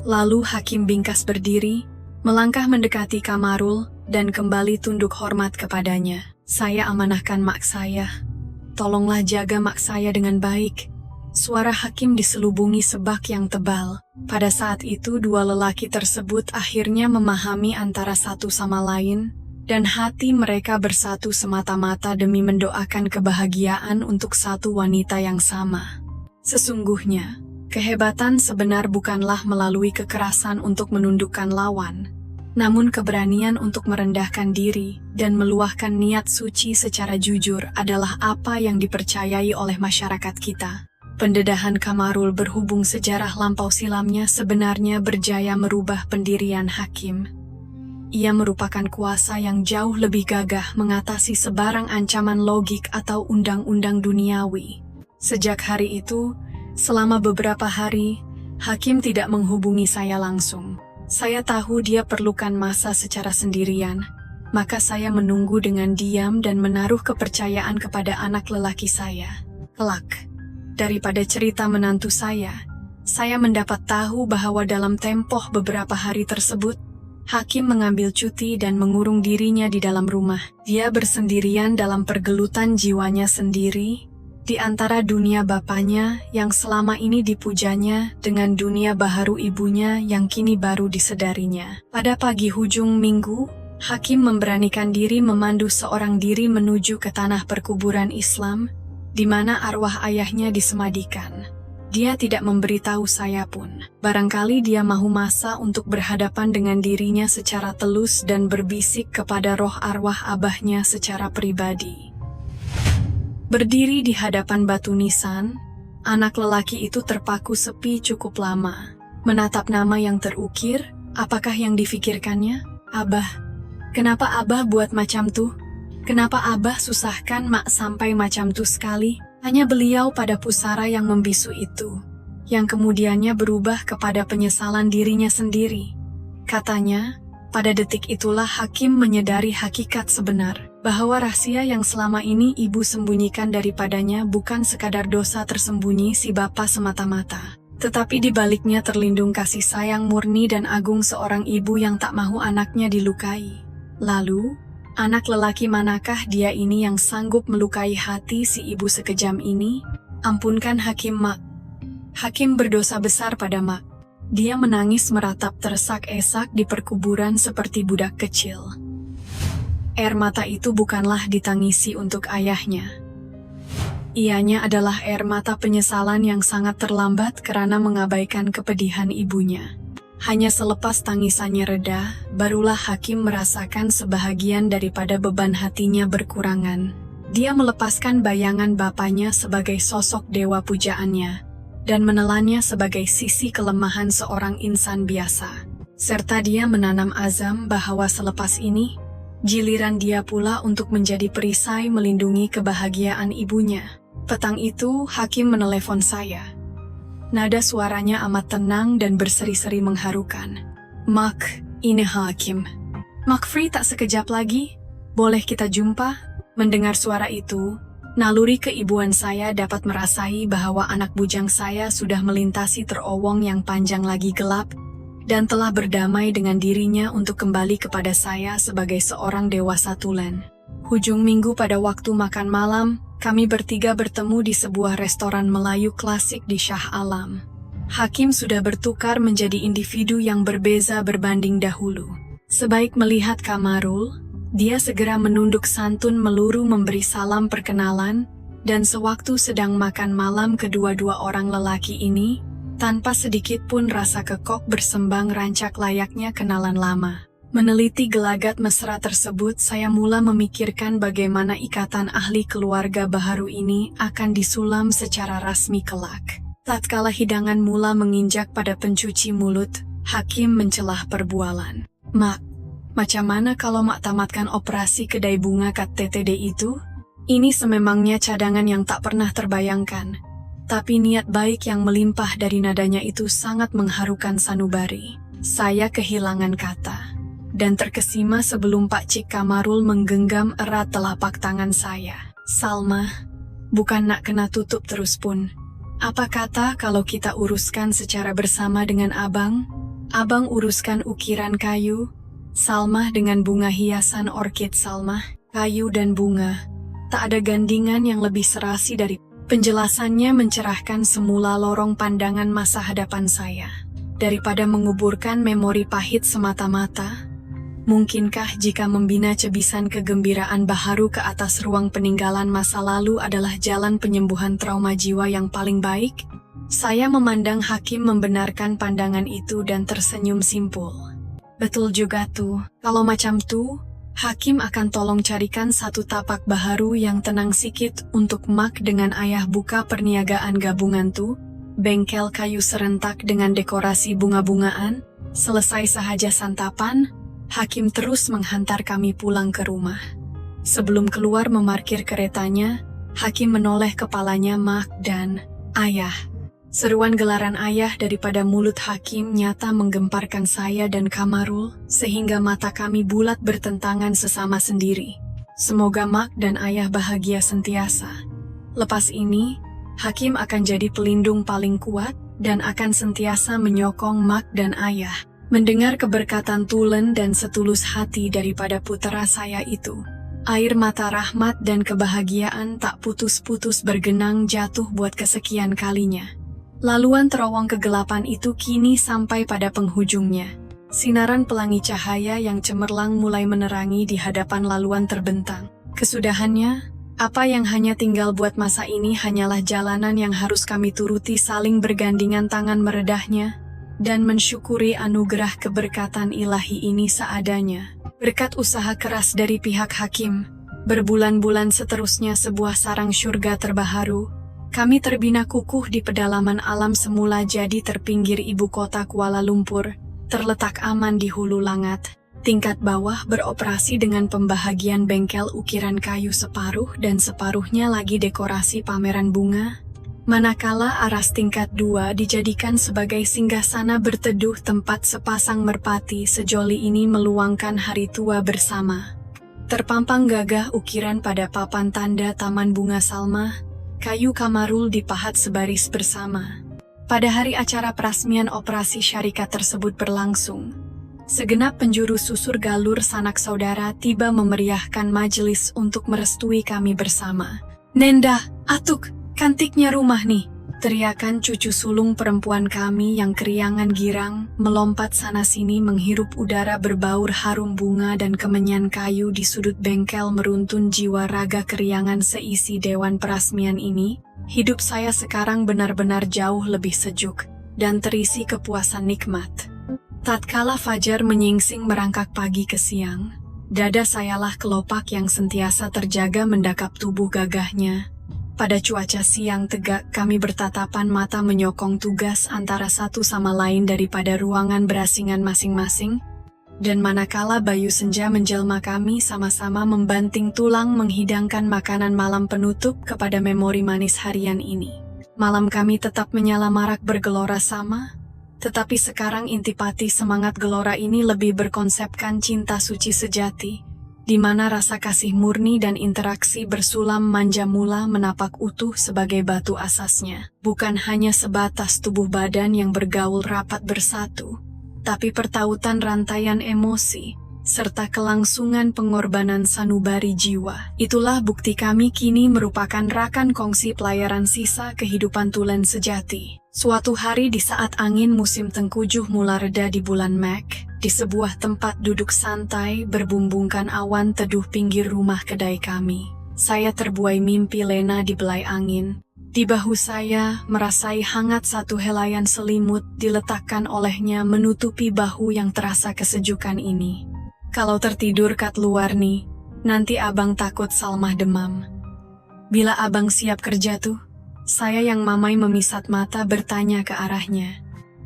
Lalu hakim bingkas berdiri, melangkah mendekati Kamarul, dan kembali tunduk hormat kepadanya. Saya amanahkan mak saya. Tolonglah jaga mak saya dengan baik. Suara hakim diselubungi sebak yang tebal. Pada saat itu dua lelaki tersebut akhirnya memahami antara satu sama lain, dan hati mereka bersatu semata-mata demi mendoakan kebahagiaan untuk satu wanita yang sama. Sesungguhnya, kehebatan sebenar bukanlah melalui kekerasan untuk menundukkan lawan, namun keberanian untuk merendahkan diri dan meluahkan niat suci secara jujur adalah apa yang dipercayai oleh masyarakat kita. Pendedahan Kamarul berhubung sejarah lampau silamnya sebenarnya berjaya merubah pendirian hakim. Ia merupakan kuasa yang jauh lebih gagah mengatasi sebarang ancaman logik atau undang-undang duniawi. Sejak hari itu, selama beberapa hari, hakim tidak menghubungi saya langsung. Saya tahu dia perlukan masa secara sendirian, maka saya menunggu dengan diam dan menaruh kepercayaan kepada anak lelaki saya. Kelak, daripada cerita menantu saya mendapat tahu bahwa dalam tempoh beberapa hari tersebut, hakim mengambil cuti dan mengurung dirinya di dalam rumah. Dia bersendirian dalam pergelutan jiwanya sendiri, di antara dunia bapaknya yang selama ini dipujanya dengan dunia baharu ibunya yang kini baru disedarinya. Pada pagi hujung minggu, hakim memberanikan diri memandu seorang diri menuju ke tanah perkuburan Islam, di mana arwah ayahnya disemadikan. Dia tidak memberitahu saya pun. Barangkali dia mahu masa untuk berhadapan dengan dirinya secara telus dan berbisik kepada roh arwah abahnya secara pribadi. Berdiri di hadapan batu nisan, anak lelaki itu terpaku sepi cukup lama. Menatap nama yang terukir, apakah yang difikirkannya? Abah. Kenapa Abah buat macam tuh? Kenapa Abah susahkan mak sampai macam tuh sekali? Hanya beliau pada pusara yang membisu itu, yang kemudiannya berubah kepada penyesalan dirinya sendiri. Katanya, pada detik itulah hakim menyadari hakikat sebenar, bahwa rahasia yang selama ini ibu sembunyikan daripadanya bukan sekadar dosa tersembunyi si bapa semata-mata, tetapi di baliknya terlindung kasih sayang murni dan agung seorang ibu yang tak mahu anaknya dilukai. Lalu, anak lelaki manakah dia ini yang sanggup melukai hati si ibu sekejam ini? Ampunkan hakim mak. Hakim berdosa besar pada mak. Dia menangis meratap tersak-esak di perkuburan seperti budak kecil. Air mata itu bukanlah ditangisi untuk ayahnya. Ianya adalah air mata penyesalan yang sangat terlambat karena mengabaikan kepedihan ibunya. Hanya selepas tangisannya reda, barulah hakim merasakan sebahagian daripada beban hatinya berkurangan. Dia melepaskan bayangan bapaknya sebagai sosok dewa pujaannya, dan menelannya sebagai sisi kelemahan seorang insan biasa. Serta dia menanam azam bahwa selepas ini, Giliran dia pula untuk menjadi perisai melindungi kebahagiaan ibunya. Petang itu, Hakim menelepon saya. Nada suaranya amat tenang dan berseri-seri mengharukan. "Mak, ini Hakim." "Mak Free, tak sekejap lagi? Boleh kita jumpa?" Mendengar suara itu, naluri keibuan saya dapat merasai bahwa anak bujang saya sudah melintasi terowong yang panjang lagi gelap, dan telah berdamai dengan dirinya untuk kembali kepada saya sebagai seorang dewasa tulen. Hujung minggu pada waktu makan malam, kami bertiga bertemu di sebuah restoran Melayu klasik di Shah Alam. Hakim sudah bertukar menjadi individu yang berbeza berbanding dahulu. Sebaik melihat Kamarul, dia segera menunduk santun meluru memberi salam perkenalan, dan sewaktu sedang makan malam kedua-dua orang lelaki ini, tanpa sedikit pun rasa kekok bersembang rancak layaknya kenalan lama. Meneliti gelagat mesra tersebut, saya mula memikirkan bagaimana ikatan ahli keluarga baharu ini akan disulam secara rasmi kelak. Tatkala hidangan mula menginjak pada pencuci mulut, Hakim mencelah perbualan. "Mak, macam mana kalau mak tamatkan operasi kedai bunga KTTD itu? Ini sememangnya cadangan yang tak pernah terbayangkan." Tapi niat baik yang melimpah dari nadanya itu sangat mengharukan sanubari. Saya kehilangan kata, dan terkesima sebelum Pak Cik Kamarul menggenggam erat telapak tangan saya. "Salma, bukan nak kena tutup terus pun. Apa kata kalau kita uruskan secara bersama dengan abang? Abang uruskan ukiran kayu, Salma dengan bunga hiasan orkid. Salma, kayu dan bunga. Tak ada gandingan yang lebih serasi dari..." Penjelasannya mencerahkan semula lorong pandangan masa hadapan saya. Daripada menguburkan memori pahit semata-mata, mungkinkah jika membina cebisan kegembiraan baharu ke atas ruang peninggalan masa lalu adalah jalan penyembuhan trauma jiwa yang paling baik? Saya memandang Hakim membenarkan pandangan itu dan tersenyum simpul. "Betul juga tuh, kalau macam tuh, Hakim akan tolong carikan satu tapak baharu yang tenang sikit untuk mak dengan ayah buka perniagaan gabungan tuh, bengkel kayu serentak dengan dekorasi bunga-bungaan." Selesai sahaja santapan, Hakim terus menghantar kami pulang ke rumah. Sebelum keluar memarkir keretanya, Hakim menoleh kepalanya mak dan ayah. Seruan gelaran ayah daripada mulut Hakim nyata menggemparkan saya dan Kamarul, sehingga mata kami bulat bertentangan sesama sendiri. Semoga mak dan ayah bahagia sentiasa. Lepas ini, Hakim akan jadi pelindung paling kuat, dan akan sentiasa menyokong mak dan ayah. Mendengar keberkatan tulen dan setulus hati daripada putera saya itu, air mata rahmat dan kebahagiaan tak putus-putus bergenang jatuh buat kesekian kalinya. Laluan terowong kegelapan itu kini sampai pada penghujungnya. Sinaran pelangi cahaya yang cemerlang mulai menerangi di hadapan laluan terbentang. Kesudahannya, apa yang hanya tinggal buat masa ini hanyalah jalanan yang harus kami turuti saling bergandingan tangan meredahnya, dan mensyukuri anugerah keberkatan ilahi ini seadanya. Berkat usaha keras dari pihak Hakim, berbulan-bulan seterusnya sebuah sarang syurga terbaharu, kami terbina kukuh di pedalaman alam semula jadi terpinggir ibu kota Kuala Lumpur, terletak aman di hulu langat. Tingkat bawah beroperasi dengan pembahagian bengkel ukiran kayu separuh dan separuhnya lagi dekorasi pameran bunga. Manakala aras tingkat 2 dijadikan sebagai singgasana berteduh tempat sepasang merpati sejoli ini meluangkan hari tua bersama. Terpampang gagah ukiran pada papan tanda Taman Bunga Salma, kayu Kamarul dipahat sebaris bersama. Pada hari acara peresmian operasi syarikat tersebut berlangsung, segenap penjuru susur galur sanak saudara tiba memeriahkan majelis untuk merestui kami bersama. "Nenda, Atuk, cantiknya rumah nih!" teriakan cucu sulung perempuan kami yang keriangan girang, melompat sana-sini menghirup udara berbaur harum bunga dan kemenyan kayu di sudut bengkel meruntun jiwa raga keriangan seisi dewan peresmian ini. Hidup saya sekarang benar-benar jauh lebih sejuk, dan terisi kepuasan nikmat. Tatkala fajar menyingsing merangkak pagi ke siang, dada sayalah kelopak yang sentiasa terjaga mendakap tubuh gagahnya. Pada cuaca siang tegak, kami bertatapan mata menyokong tugas antara satu sama lain daripada ruangan berasingan masing-masing. Dan manakala Bayu Senja menjelma, kami sama-sama membanting tulang menghidangkan makanan malam penutup kepada memori manis harian ini. Malam kami tetap menyala marak bergelora sama, tetapi sekarang intipati semangat gelora ini lebih berkonsepkan cinta suci sejati, di mana rasa kasih murni dan interaksi bersulam manja mula menapak utuh sebagai batu asasnya. Bukan hanya sebatas tubuh badan yang bergaul rapat bersatu, tapi pertautan rantaian emosi, serta kelangsungan pengorbanan sanubari jiwa. Itulah bukti kami kini merupakan rakan kongsi pelayaran sisa kehidupan tulen sejati. Suatu hari di saat angin musim tengkujuh mula reda di bulan Mac, di sebuah tempat duduk santai berbumbungkan awan teduh pinggir rumah kedai kami, saya terbuai mimpi lena di belai angin. Di bahu saya merasai hangat satu helaian selimut diletakkan olehnya menutupi bahu yang terasa kesejukan ini. Kalau tertidur kat luar nih, nanti abang takut Salmah demam. Bila abang siap kerja tuh, saya yang mamai memisat mata bertanya ke arahnya.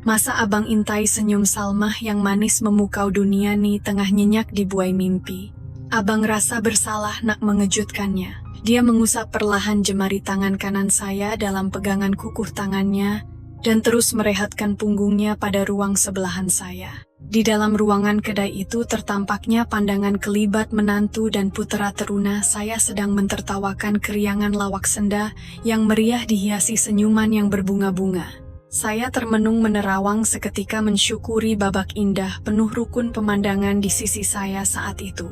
Masa abang intai senyum Salmah yang manis memukau dunia nih tengah nyenyak di buai mimpi. Abang rasa bersalah nak mengejutkannya. Dia mengusap perlahan jemari tangan kanan saya dalam pegangan kukuh tangannya, dan terus merehatkan punggungnya pada ruang sebelahan saya. Di dalam ruangan kedai itu tertampaknya pandangan kelibat menantu dan putera teruna saya sedang mentertawakan keriangan lawak senda yang meriah dihiasi senyuman yang berbunga-bunga. Saya termenung menerawang seketika mensyukuri babak indah penuh rukun pemandangan di sisi saya saat itu.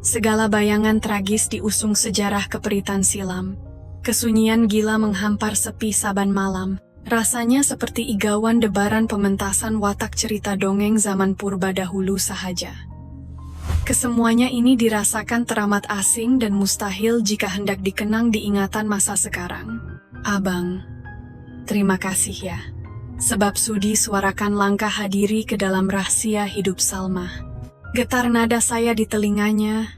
Segala bayangan tragis diusung sejarah keperitan silam. Kesunyian gila menghampar sepi saban malam. Rasanya seperti igawan debaran pementasan watak cerita dongeng zaman purba dahulu sahaja. Kesemuanya ini dirasakan teramat asing dan mustahil jika hendak dikenang di ingatan masa sekarang. Abang, terima kasih ya. Sebab sudi suarakan langkah hadiri ke dalam rahasia hidup Salmah. Getar nada saya di telinganya.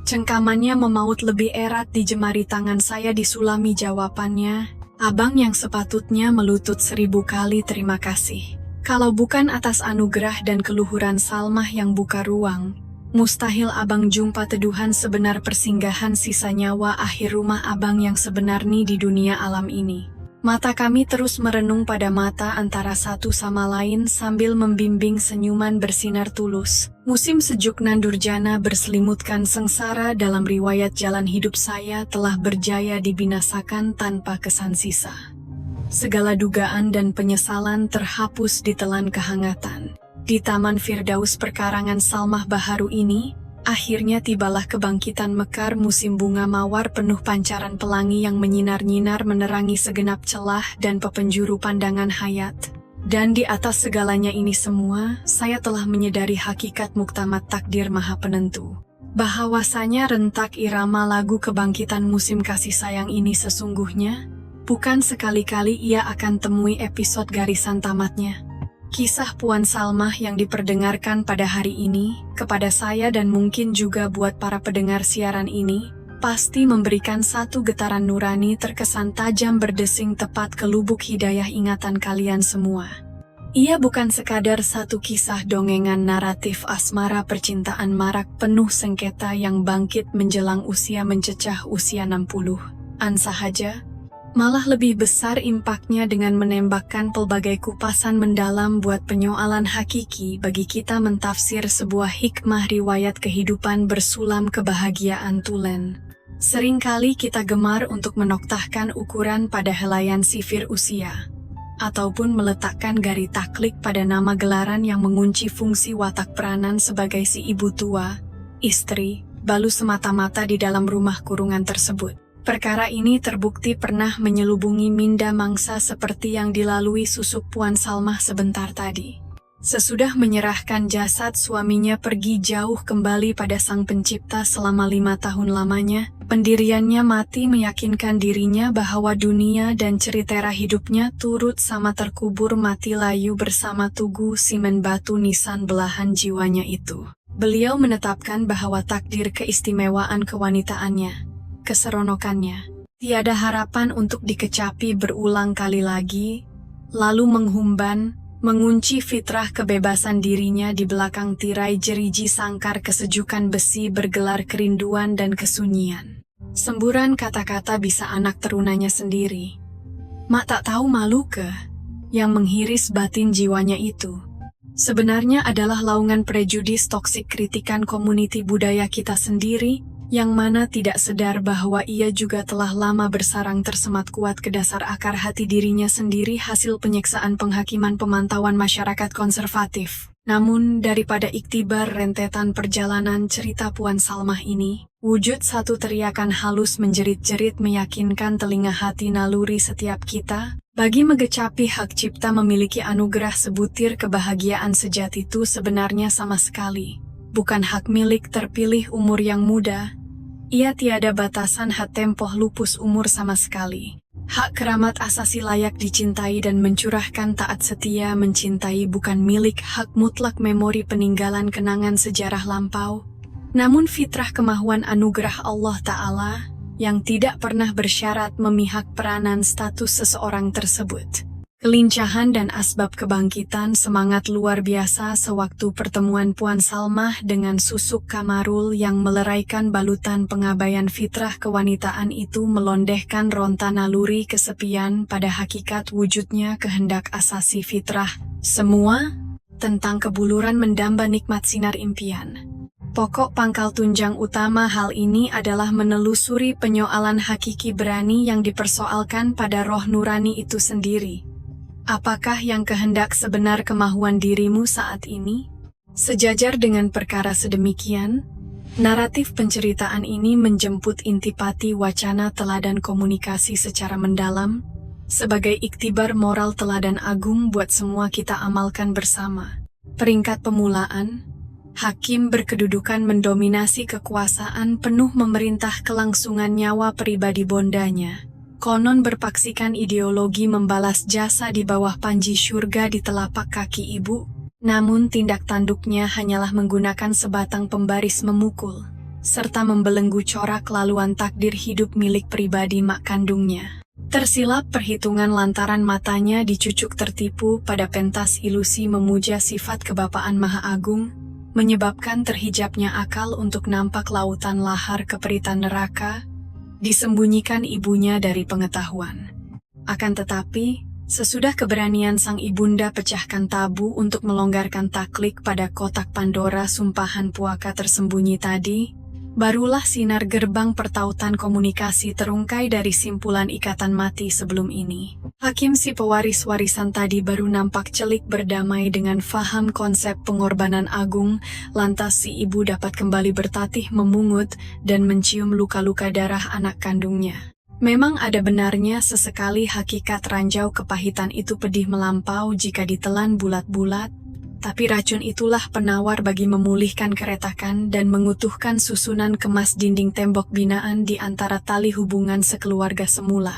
Cengkamannya memaut lebih erat di jemari tangan saya disulami jawabannya. Abang yang sepatutnya melutut 1000 kali terima kasih. Kalau bukan atas anugerah dan keluhuran Salmah yang buka ruang, mustahil abang jumpa teduhan sebenar persinggahan sisa nyawa akhir rumah abang yang sebenarnya di dunia alam ini. Mata kami terus merenung pada mata antara satu sama lain sambil membimbing senyuman bersinar tulus. Musim sejuk Nandurjana berselimutkan sengsara dalam riwayat jalan hidup saya telah berjaya dibinasakan tanpa kesan sisa. Segala dugaan dan penyesalan terhapus ditelan kehangatan. Di Taman Firdaus perkarangan Salmah Baharu ini, akhirnya tibalah kebangkitan mekar musim bunga mawar penuh pancaran pelangi yang menyinar-nyinar menerangi segenap celah dan pepenjuru pandangan hayat. Dan di atas segalanya ini semua, saya telah menyadari hakikat muktamat takdir maha penentu. Bahwasanya rentak irama lagu kebangkitan musim kasih sayang ini sesungguhnya, bukan sekali-kali ia akan temui episode garisan tamatnya. Kisah Puan Salmah yang diperdengarkan pada hari ini, kepada saya dan mungkin juga buat para pendengar siaran ini, pasti memberikan satu getaran nurani terkesan tajam berdesing tepat ke lubuk hidayah ingatan kalian semua. Ia bukan sekadar satu kisah dongengan naratif asmara percintaan marak penuh sengketa yang bangkit menjelang usia mencecah usia 60-an sahaja. Malah lebih besar impaknya dengan menembakkan pelbagai kupasan mendalam buat penyoalan hakiki bagi kita mentafsir sebuah hikmah riwayat kehidupan bersulam kebahagiaan tulen. Seringkali kita gemar untuk menoktahkan ukuran pada helaian sifir usia, ataupun meletakkan gari taklik pada nama gelaran yang mengunci fungsi watak peranan sebagai si ibu tua, istri, balu semata-mata di dalam rumah kurungan tersebut. Perkara ini terbukti pernah menyelubungi minda mangsa seperti yang dilalui susuk Puan Salmah sebentar tadi. Sesudah menyerahkan jasad suaminya pergi jauh kembali pada Sang Pencipta selama 5 tahun lamanya, pendiriannya mati meyakinkan dirinya bahwa dunia dan ceritera hidupnya turut sama terkubur mati layu bersama tugu simen batu nisan belahan jiwanya itu. Beliau menetapkan bahwa takdir keistimewaan kewanitaannya, keseronokannya, tiada harapan untuk dikecapi berulang kali lagi, lalu menghumban, mengunci fitrah kebebasan dirinya di belakang tirai jeriji sangkar kesejukan besi bergelar kerinduan dan kesunyian. Semburan kata-kata bisa anak terunanya sendiri. Mak tak tahu malu ke? Yang menghiris batin jiwanya itu sebenarnya adalah laungan prejudis toksik kritikan komuniti budaya kita sendiri, yang mana tidak sadar bahwa ia juga telah lama bersarang tersemat kuat ke dasar akar hati dirinya sendiri hasil penyiksaan penghakiman pemantauan masyarakat konservatif. Namun, daripada iktibar rentetan perjalanan cerita Puan Salmah ini, wujud satu teriakan halus menjerit-jerit meyakinkan telinga hati naluri setiap kita, bagi megecapi hak cipta memiliki anugerah sebutir kebahagiaan sejati itu sebenarnya sama sekali bukan hak milik terpilih umur yang muda. Ia tiada batasan hak tempoh lupus umur sama sekali. Hak keramat asasi layak dicintai dan mencurahkan taat setia mencintai bukan milik hak mutlak memori peninggalan kenangan sejarah lampau. Namun fitrah kemahuan anugerah Allah Ta'ala yang tidak pernah bersyarat memihak peranan status seseorang tersebut. Kelincahan dan asbab kebangkitan semangat luar biasa sewaktu pertemuan Puan Salmah dengan Susuk Kamarul yang meleraikan balutan pengabaian fitrah kewanitaan itu melondehkan ronta naluri kesepian pada hakikat wujudnya kehendak asasi fitrah. Semua tentang kebuluran mendamba nikmat sinar impian. Pokok pangkal tunjang utama hal ini adalah menelusuri penyoalan hakiki berani yang dipersoalkan pada roh nurani itu sendiri. Apakah yang kehendak sebenar kemahuan dirimu saat ini? Sejajar dengan perkara sedemikian, naratif penceritaan ini menjemput intipati wacana teladan komunikasi secara mendalam, sebagai iktibar moral teladan agung buat semua kita amalkan bersama. Peringkat pemulaan, hakim berkedudukan mendominasi kekuasaan penuh memerintah kelangsungan nyawa pribadi bondanya. Konon berpaksikan ideologi membalas jasa di bawah panji syurga di telapak kaki ibu, namun tindak tanduknya hanyalah menggunakan sebatang pembaris memukul, serta membelenggu corak laluan takdir hidup milik pribadi mak kandungnya. Tersilap perhitungan lantaran matanya dicucuk tertipu pada pentas ilusi memuja sifat kebapaan Maha Agung, menyebabkan terhijabnya akal untuk nampak lautan lahar keperitan neraka, disembunyikan ibunya dari pengetahuan. Akan tetapi, sesudah keberanian sang ibunda pecahkan tabu untuk melonggarkan taklik pada kotak Pandora sumpahan puaka tersembunyi tadi, barulah sinar gerbang pertautan komunikasi terungkai dari simpulan ikatan mati sebelum ini. Hakim si pewaris warisan tadi baru nampak celik berdamai dengan faham konsep pengorbanan agung, lantas si ibu dapat kembali bertatih memungut dan mencium luka-luka darah anak kandungnya. Memang ada benarnya sesekali hakikat ranjau kepahitan itu pedih melampau jika ditelan bulat-bulat, tapi racun itulah penawar bagi memulihkan keretakan dan mengutuhkan susunan kemas dinding tembok binaan di antara tali hubungan sekeluarga semula.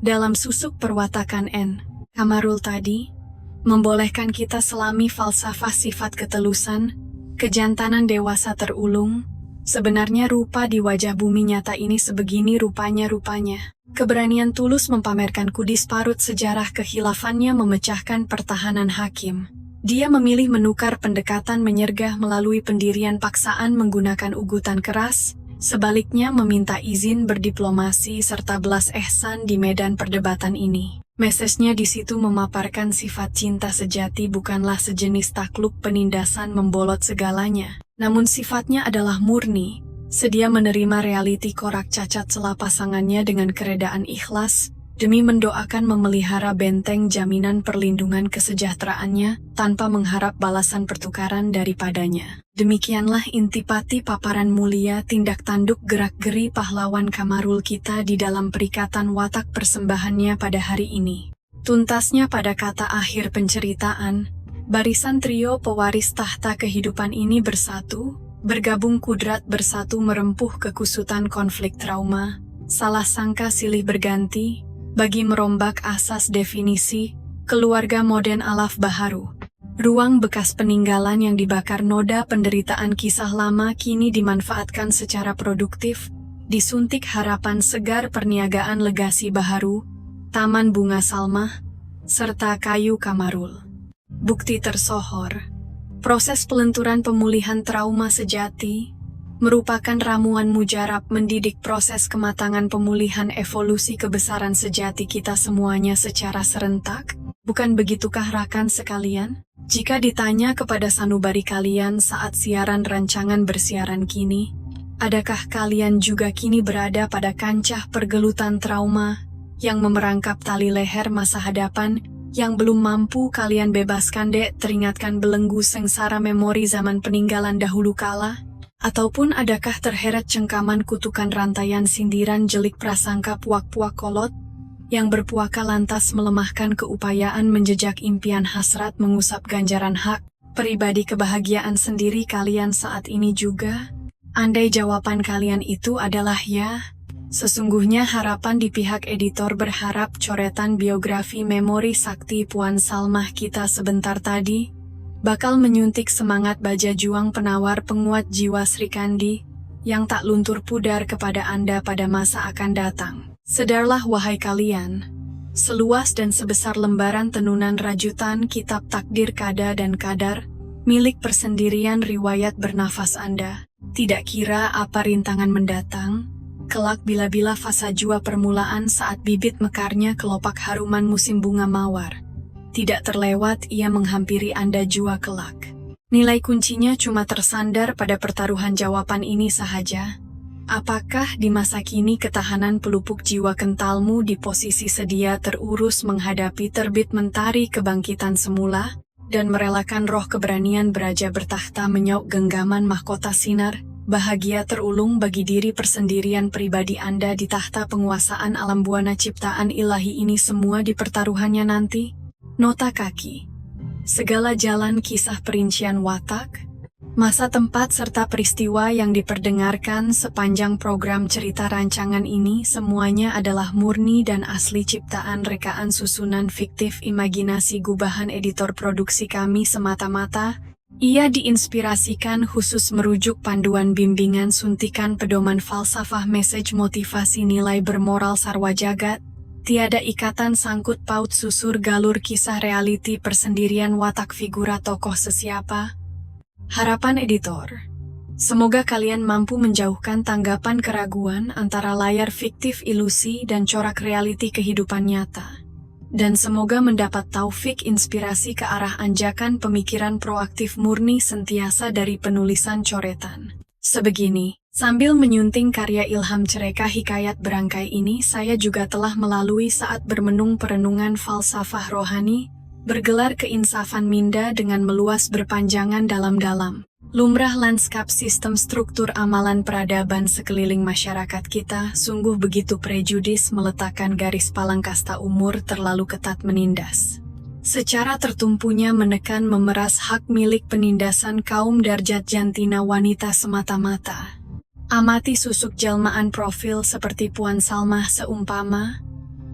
Dalam susuk perwatakan N. Kamarul tadi, membolehkan kita selami falsafah sifat ketelusan, kejantanan dewasa terulung, sebenarnya rupa di wajah bumi nyata ini sebegini rupanya. Keberanian tulus mempamerkan kudis parut sejarah kehilafannya memecahkan pertahanan hakim. Dia memilih menukar pendekatan menyergah melalui pendirian paksaan menggunakan ugutan keras, sebaliknya meminta izin berdiplomasi serta belas ihsan di medan perdebatan ini. Mesesnya di situ memaparkan sifat cinta sejati bukanlah sejenis takluk penindasan membolot segalanya, namun sifatnya adalah murni, sedia menerima realiti korak cacat celah pasangannya dengan keredaan ikhlas, demi mendoakan memelihara benteng jaminan perlindungan kesejahteraannya tanpa mengharap balasan pertukaran daripadanya. Demikianlah intipati paparan mulia tindak tanduk gerak-geri pahlawan Kamarul kita di dalam perikatan watak persembahannya pada hari ini. Tuntasnya pada kata akhir penceritaan, barisan trio pewaris tahta kehidupan ini bersatu, bergabung kudrat bersatu merempuh kekusutan konflik trauma, salah sangka silih berganti, bagi merombak asas definisi keluarga modern alaf baharu. Ruang bekas peninggalan yang dibakar noda penderitaan kisah lama kini dimanfaatkan secara produktif, disuntik harapan segar perniagaan legasi baharu, Taman Bunga Salmah, serta Kayu Kamarul. Bukti tersohor. Proses pelenturan pemulihan trauma sejati merupakan ramuan mujarab mendidik proses kematangan pemulihan evolusi kebesaran sejati kita semuanya secara serentak. Bukan begitukah rakan sekalian? Jika ditanya kepada sanubari kalian saat siaran rancangan bersiaran kini, adakah kalian juga kini berada pada kancah pergelutan trauma yang memerangkap tali leher masa hadapan yang belum mampu kalian bebaskan teringatkan belenggu sengsara memori zaman peninggalan dahulu kala? Ataupun adakah terheret cengkaman kutukan rantaian sindiran jelik prasangka puak-puak kolot yang berpuaka lantas melemahkan keupayaan menjejak impian hasrat mengusap ganjaran hak pribadi kebahagiaan sendiri kalian saat ini juga? Andai jawaban kalian itu adalah ya, sesungguhnya harapan di pihak editor berharap coretan biografi memori sakti Puan Salmah kita sebentar tadi bakal menyuntik semangat baja juang penawar penguat jiwa Sri Kandi yang tak luntur pudar kepada Anda pada masa akan datang. Sedarlah wahai kalian, seluas dan sebesar lembaran tenunan rajutan kitab takdir kada dan kadar, milik persendirian riwayat bernafas Anda. Tidak kira apa rintangan mendatang, kelak bila-bila fasa jua permulaan saat bibit mekarnya kelopak haruman musim bunga mawar. Tidak terlewat ia menghampiri Anda jua kelak. Nilai kuncinya cuma tersandar pada pertaruhan jawaban ini sahaja. Apakah di masa kini ketahanan pelupuk jiwa kentalmu di posisi sedia terurus menghadapi terbit mentari kebangkitan semula, dan merelakan roh keberanian beraja bertahta menyauk genggaman mahkota sinar, bahagia terulung bagi diri persendirian pribadi Anda di tahta penguasaan alam buana ciptaan ilahi ini semua di pertaruhannya nanti? Nota kaki. Segala jalan kisah perincian watak, masa tempat serta peristiwa yang diperdengarkan sepanjang program cerita rancangan ini semuanya adalah murni dan asli ciptaan rekaan susunan fiktif imajinasi gubahan editor produksi kami semata-mata. Ia diinspirasikan khusus merujuk panduan bimbingan suntikan pedoman falsafah message motivasi nilai bermoral sarwa jagat. Tiada ikatan sangkut paut susur galur kisah realiti persendirian watak figura tokoh sesiapa. Harapan editor. Semoga kalian mampu menjauhkan tanggapan keraguan antara layar fiktif ilusi dan corak realiti kehidupan nyata. Dan semoga mendapat taufik inspirasi ke arah anjakan pemikiran proaktif murni sentiasa dari penulisan coretan. Sebegini, sambil menyunting karya ilham cereka hikayat berangkai ini, saya juga telah melalui saat bermenung perenungan falsafah rohani, bergelar keinsafan minda dengan meluas berpanjangan dalam-dalam. Lumrah lanskap sistem struktur amalan peradaban sekeliling masyarakat kita sungguh begitu prejudis meletakkan garis palang kasta umur terlalu ketat menindas. Secara tertumpunya menekan memeras hak milik penindasan kaum darjat jantina wanita semata-mata. Amati susuk jelmaan profil seperti Puan Salmah seumpama,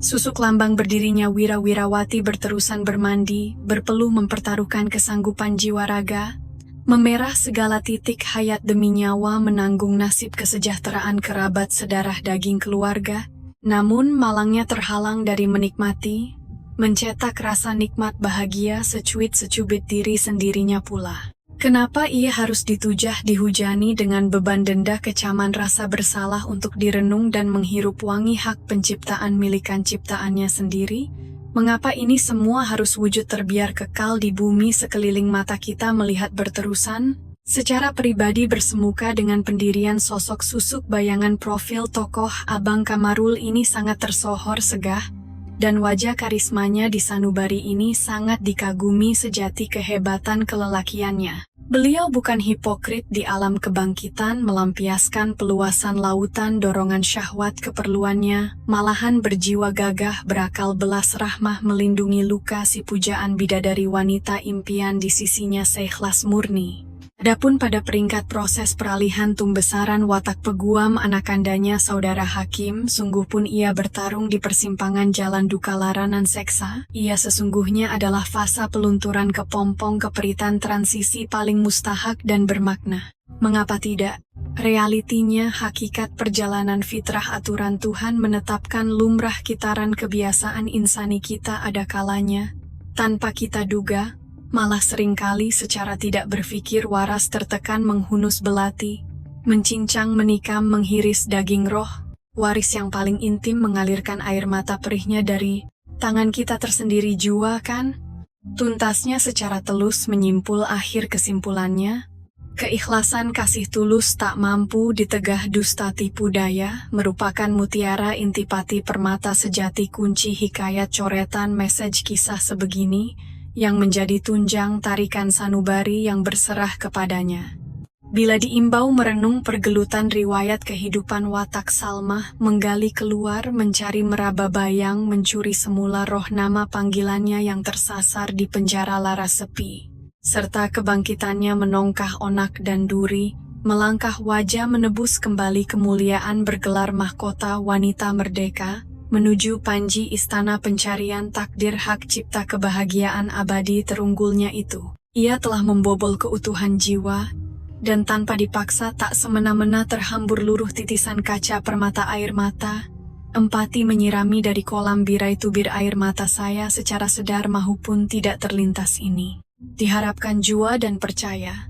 susuk lambang berdirinya wira-wirawati berterusan bermandi, berpeluh mempertaruhkan kesanggupan jiwa raga, memerah segala titik hayat demi nyawa menanggung nasib kesejahteraan kerabat sedarah daging keluarga, namun malangnya terhalang dari menikmati, mencetak rasa nikmat bahagia secuit-secubit diri sendirinya pula. Kenapa ia harus ditujah dihujani dengan beban denda kecaman rasa bersalah untuk direnung dan menghirup wangi hak penciptaan milikan ciptaannya sendiri? Mengapa ini semua harus wujud terbiar kekal di bumi sekeliling mata kita melihat berterusan? Secara pribadi bersemuka dengan pendirian sosok susuk bayangan profil tokoh Abang Kamarul ini sangat tersohor segah, dan wajah karismanya di sanubari ini sangat dikagumi sejati kehebatan kelelakiannya. Beliau bukan hipokrit di alam kebangkitan melampiaskan peluasan lautan dorongan syahwat keperluannya, malahan berjiwa gagah berakal belas rahmah melindungi luka si pujaan bidadari wanita impian di sisinya seikhlas murni. Adapun pada peringkat proses peralihan tumbesaran watak peguam anakandanya saudara hakim, sungguh pun ia bertarung di persimpangan jalan duka laranan seksa. Ia sesungguhnya adalah fasa pelunturan kepompong keperitan transisi paling mustahak dan bermakna. Mengapa tidak? Realitinya hakikat perjalanan fitrah aturan Tuhan menetapkan lumrah kitaran kebiasaan insani kita ada kalanya, tanpa kita duga, Malah seringkali secara tidak berpikir waras tertekan menghunus belati, mencincang menikam menghiris daging roh, waris yang paling intim mengalirkan air mata perihnya dari tangan kita tersendiri jua kan? Tuntasnya secara telus menyimpul akhir kesimpulannya, keikhlasan kasih tulus tak mampu ditegah dusta tipu daya merupakan mutiara intipati permata sejati kunci hikayat coretan mesej kisah sebegini yang menjadi tunjang tarikan sanubari yang berserah kepadanya. Bila diimbau merenung pergelutan riwayat kehidupan watak Salmah, menggali keluar, mencari meraba bayang, mencuri semula roh nama panggilannya yang tersasar di penjara lara sepi, serta kebangkitannya menongkah onak dan duri, melangkah wajah menebus kembali kemuliaan bergelar mahkota wanita merdeka, menuju panji istana pencarian takdir hak cipta kebahagiaan abadi terunggulnya itu. Ia telah membobol keutuhan jiwa, dan tanpa dipaksa tak semena-mena terhambur luruh titisan kaca permata air mata, empati menyirami dari kolam birai tubir air mata saya secara sedar maupun tidak terlintas ini. Diharapkan jua dan percaya,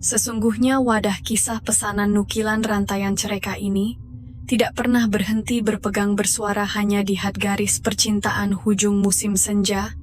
sesungguhnya wadah kisah pesanan nukilan rantaian cereka ini tidak pernah berhenti berpegang bersuara hanya di had garis percintaan hujung musim senja,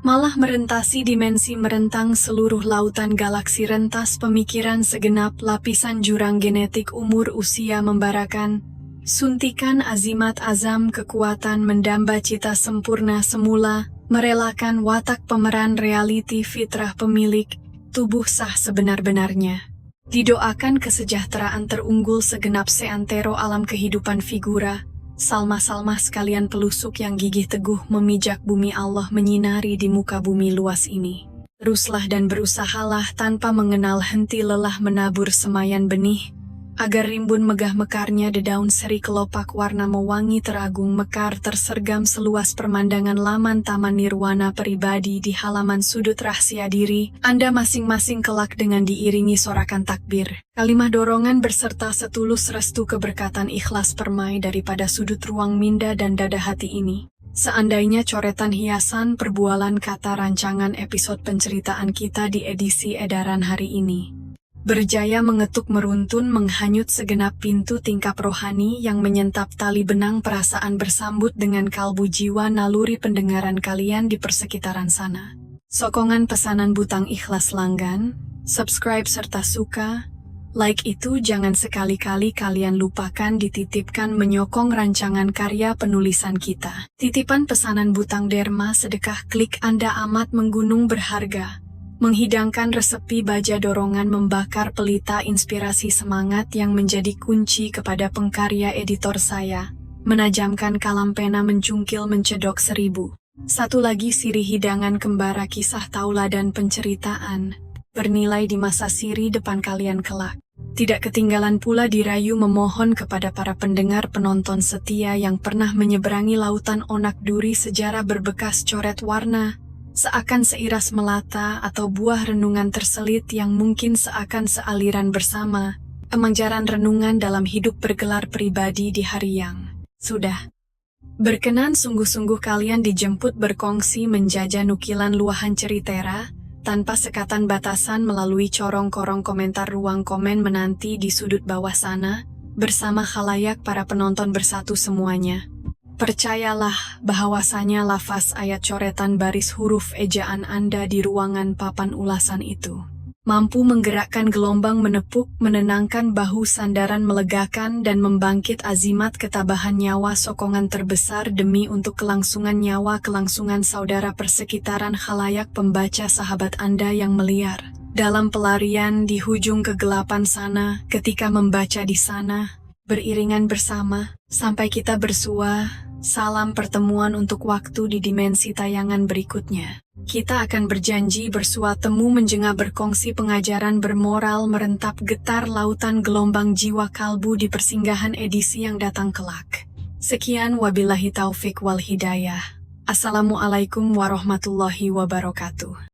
malah merentasi dimensi merentang seluruh lautan galaksi rentas pemikiran segenap lapisan jurang genetik umur usia membarakan, suntikan azimat azam kekuatan mendamba cita sempurna semula, merelakan watak pemeran reality fitrah pemilik, tubuh sah sebenar-benarnya. Didoakan kesejahteraan terunggul segenap seantero alam kehidupan figura, Salmah-salmah sekalian pelusuk yang gigih teguh memijak bumi Allah menyinari di muka bumi luas ini. Teruslah dan berusahalah tanpa mengenal henti lelah menabur semayan benih, agar rimbun megah mekarnya dedaun seri kelopak warna mewangi teragung mekar tersergam seluas permandangan laman taman nirwana pribadi di halaman sudut rahasia diri, Anda masing-masing kelak dengan diiringi sorakan takbir, kalimah dorongan berserta setulus restu keberkatan ikhlas permai daripada sudut ruang minda dan dada hati ini. Seandainya coretan hiasan perbualan kata rancangan episode penceritaan kita di edisi edaran hari ini berjaya mengetuk meruntun menghanyut segenap pintu tingkap rohani yang menyentap tali benang perasaan bersambut dengan kalbu jiwa naluri pendengaran kalian di persekitaran sana. Sokongan pesanan butang ikhlas langgan, subscribe serta suka, like itu jangan sekali-kali kalian lupakan dititipkan menyokong rancangan karya penulisan kita. Titipan pesanan butang derma sedekah klik Anda amat menggunung berharga, menghidangkan resepi baja dorongan membakar pelita inspirasi semangat yang menjadi kunci kepada pengkarya editor saya, menajamkan kalam pena mencungkil mencedok 1000. Satu lagi sirih hidangan kembara kisah tauladan penceritaan, bernilai di masa siri depan kalian kelak. Tidak ketinggalan pula dirayu memohon kepada para pendengar penonton setia yang pernah menyeberangi lautan onak duri sejarah berbekas coret warna, seakan seiras melata atau buah renungan terselit yang mungkin seakan sealiran bersama, kemanjaran renungan dalam hidup bergelar pribadi di hari yang sudah berkenan sungguh-sungguh kalian dijemput berkongsi menjajah nukilan luahan ceritera, tanpa sekatan batasan melalui corong-korong komentar ruang komen menanti di sudut bawah sana, bersama khalayak para penonton bersatu semuanya. Percayalah bahwasanya lafaz ayat coretan baris huruf ejaan Anda di ruangan papan ulasan itu mampu menggerakkan gelombang menepuk, menenangkan bahu sandaran melegakan dan membangkit azimat ketabahan nyawa sokongan terbesar demi untuk kelangsungan nyawa kelangsungan saudara persekitaran khalayak pembaca sahabat Anda yang meliar dalam pelarian di hujung kegelapan sana ketika membaca di sana, beriringan bersama, sampai kita bersua. Salam pertemuan untuk waktu di dimensi tayangan berikutnya. Kita akan berjanji bersua temu menjengah berkongsi pengajaran bermoral merentap getar lautan gelombang jiwa kalbu di persinggahan edisi yang datang kelak. Sekian wabillahi taufik wal hidayah. Assalamualaikum warahmatullahi wabarakatuh.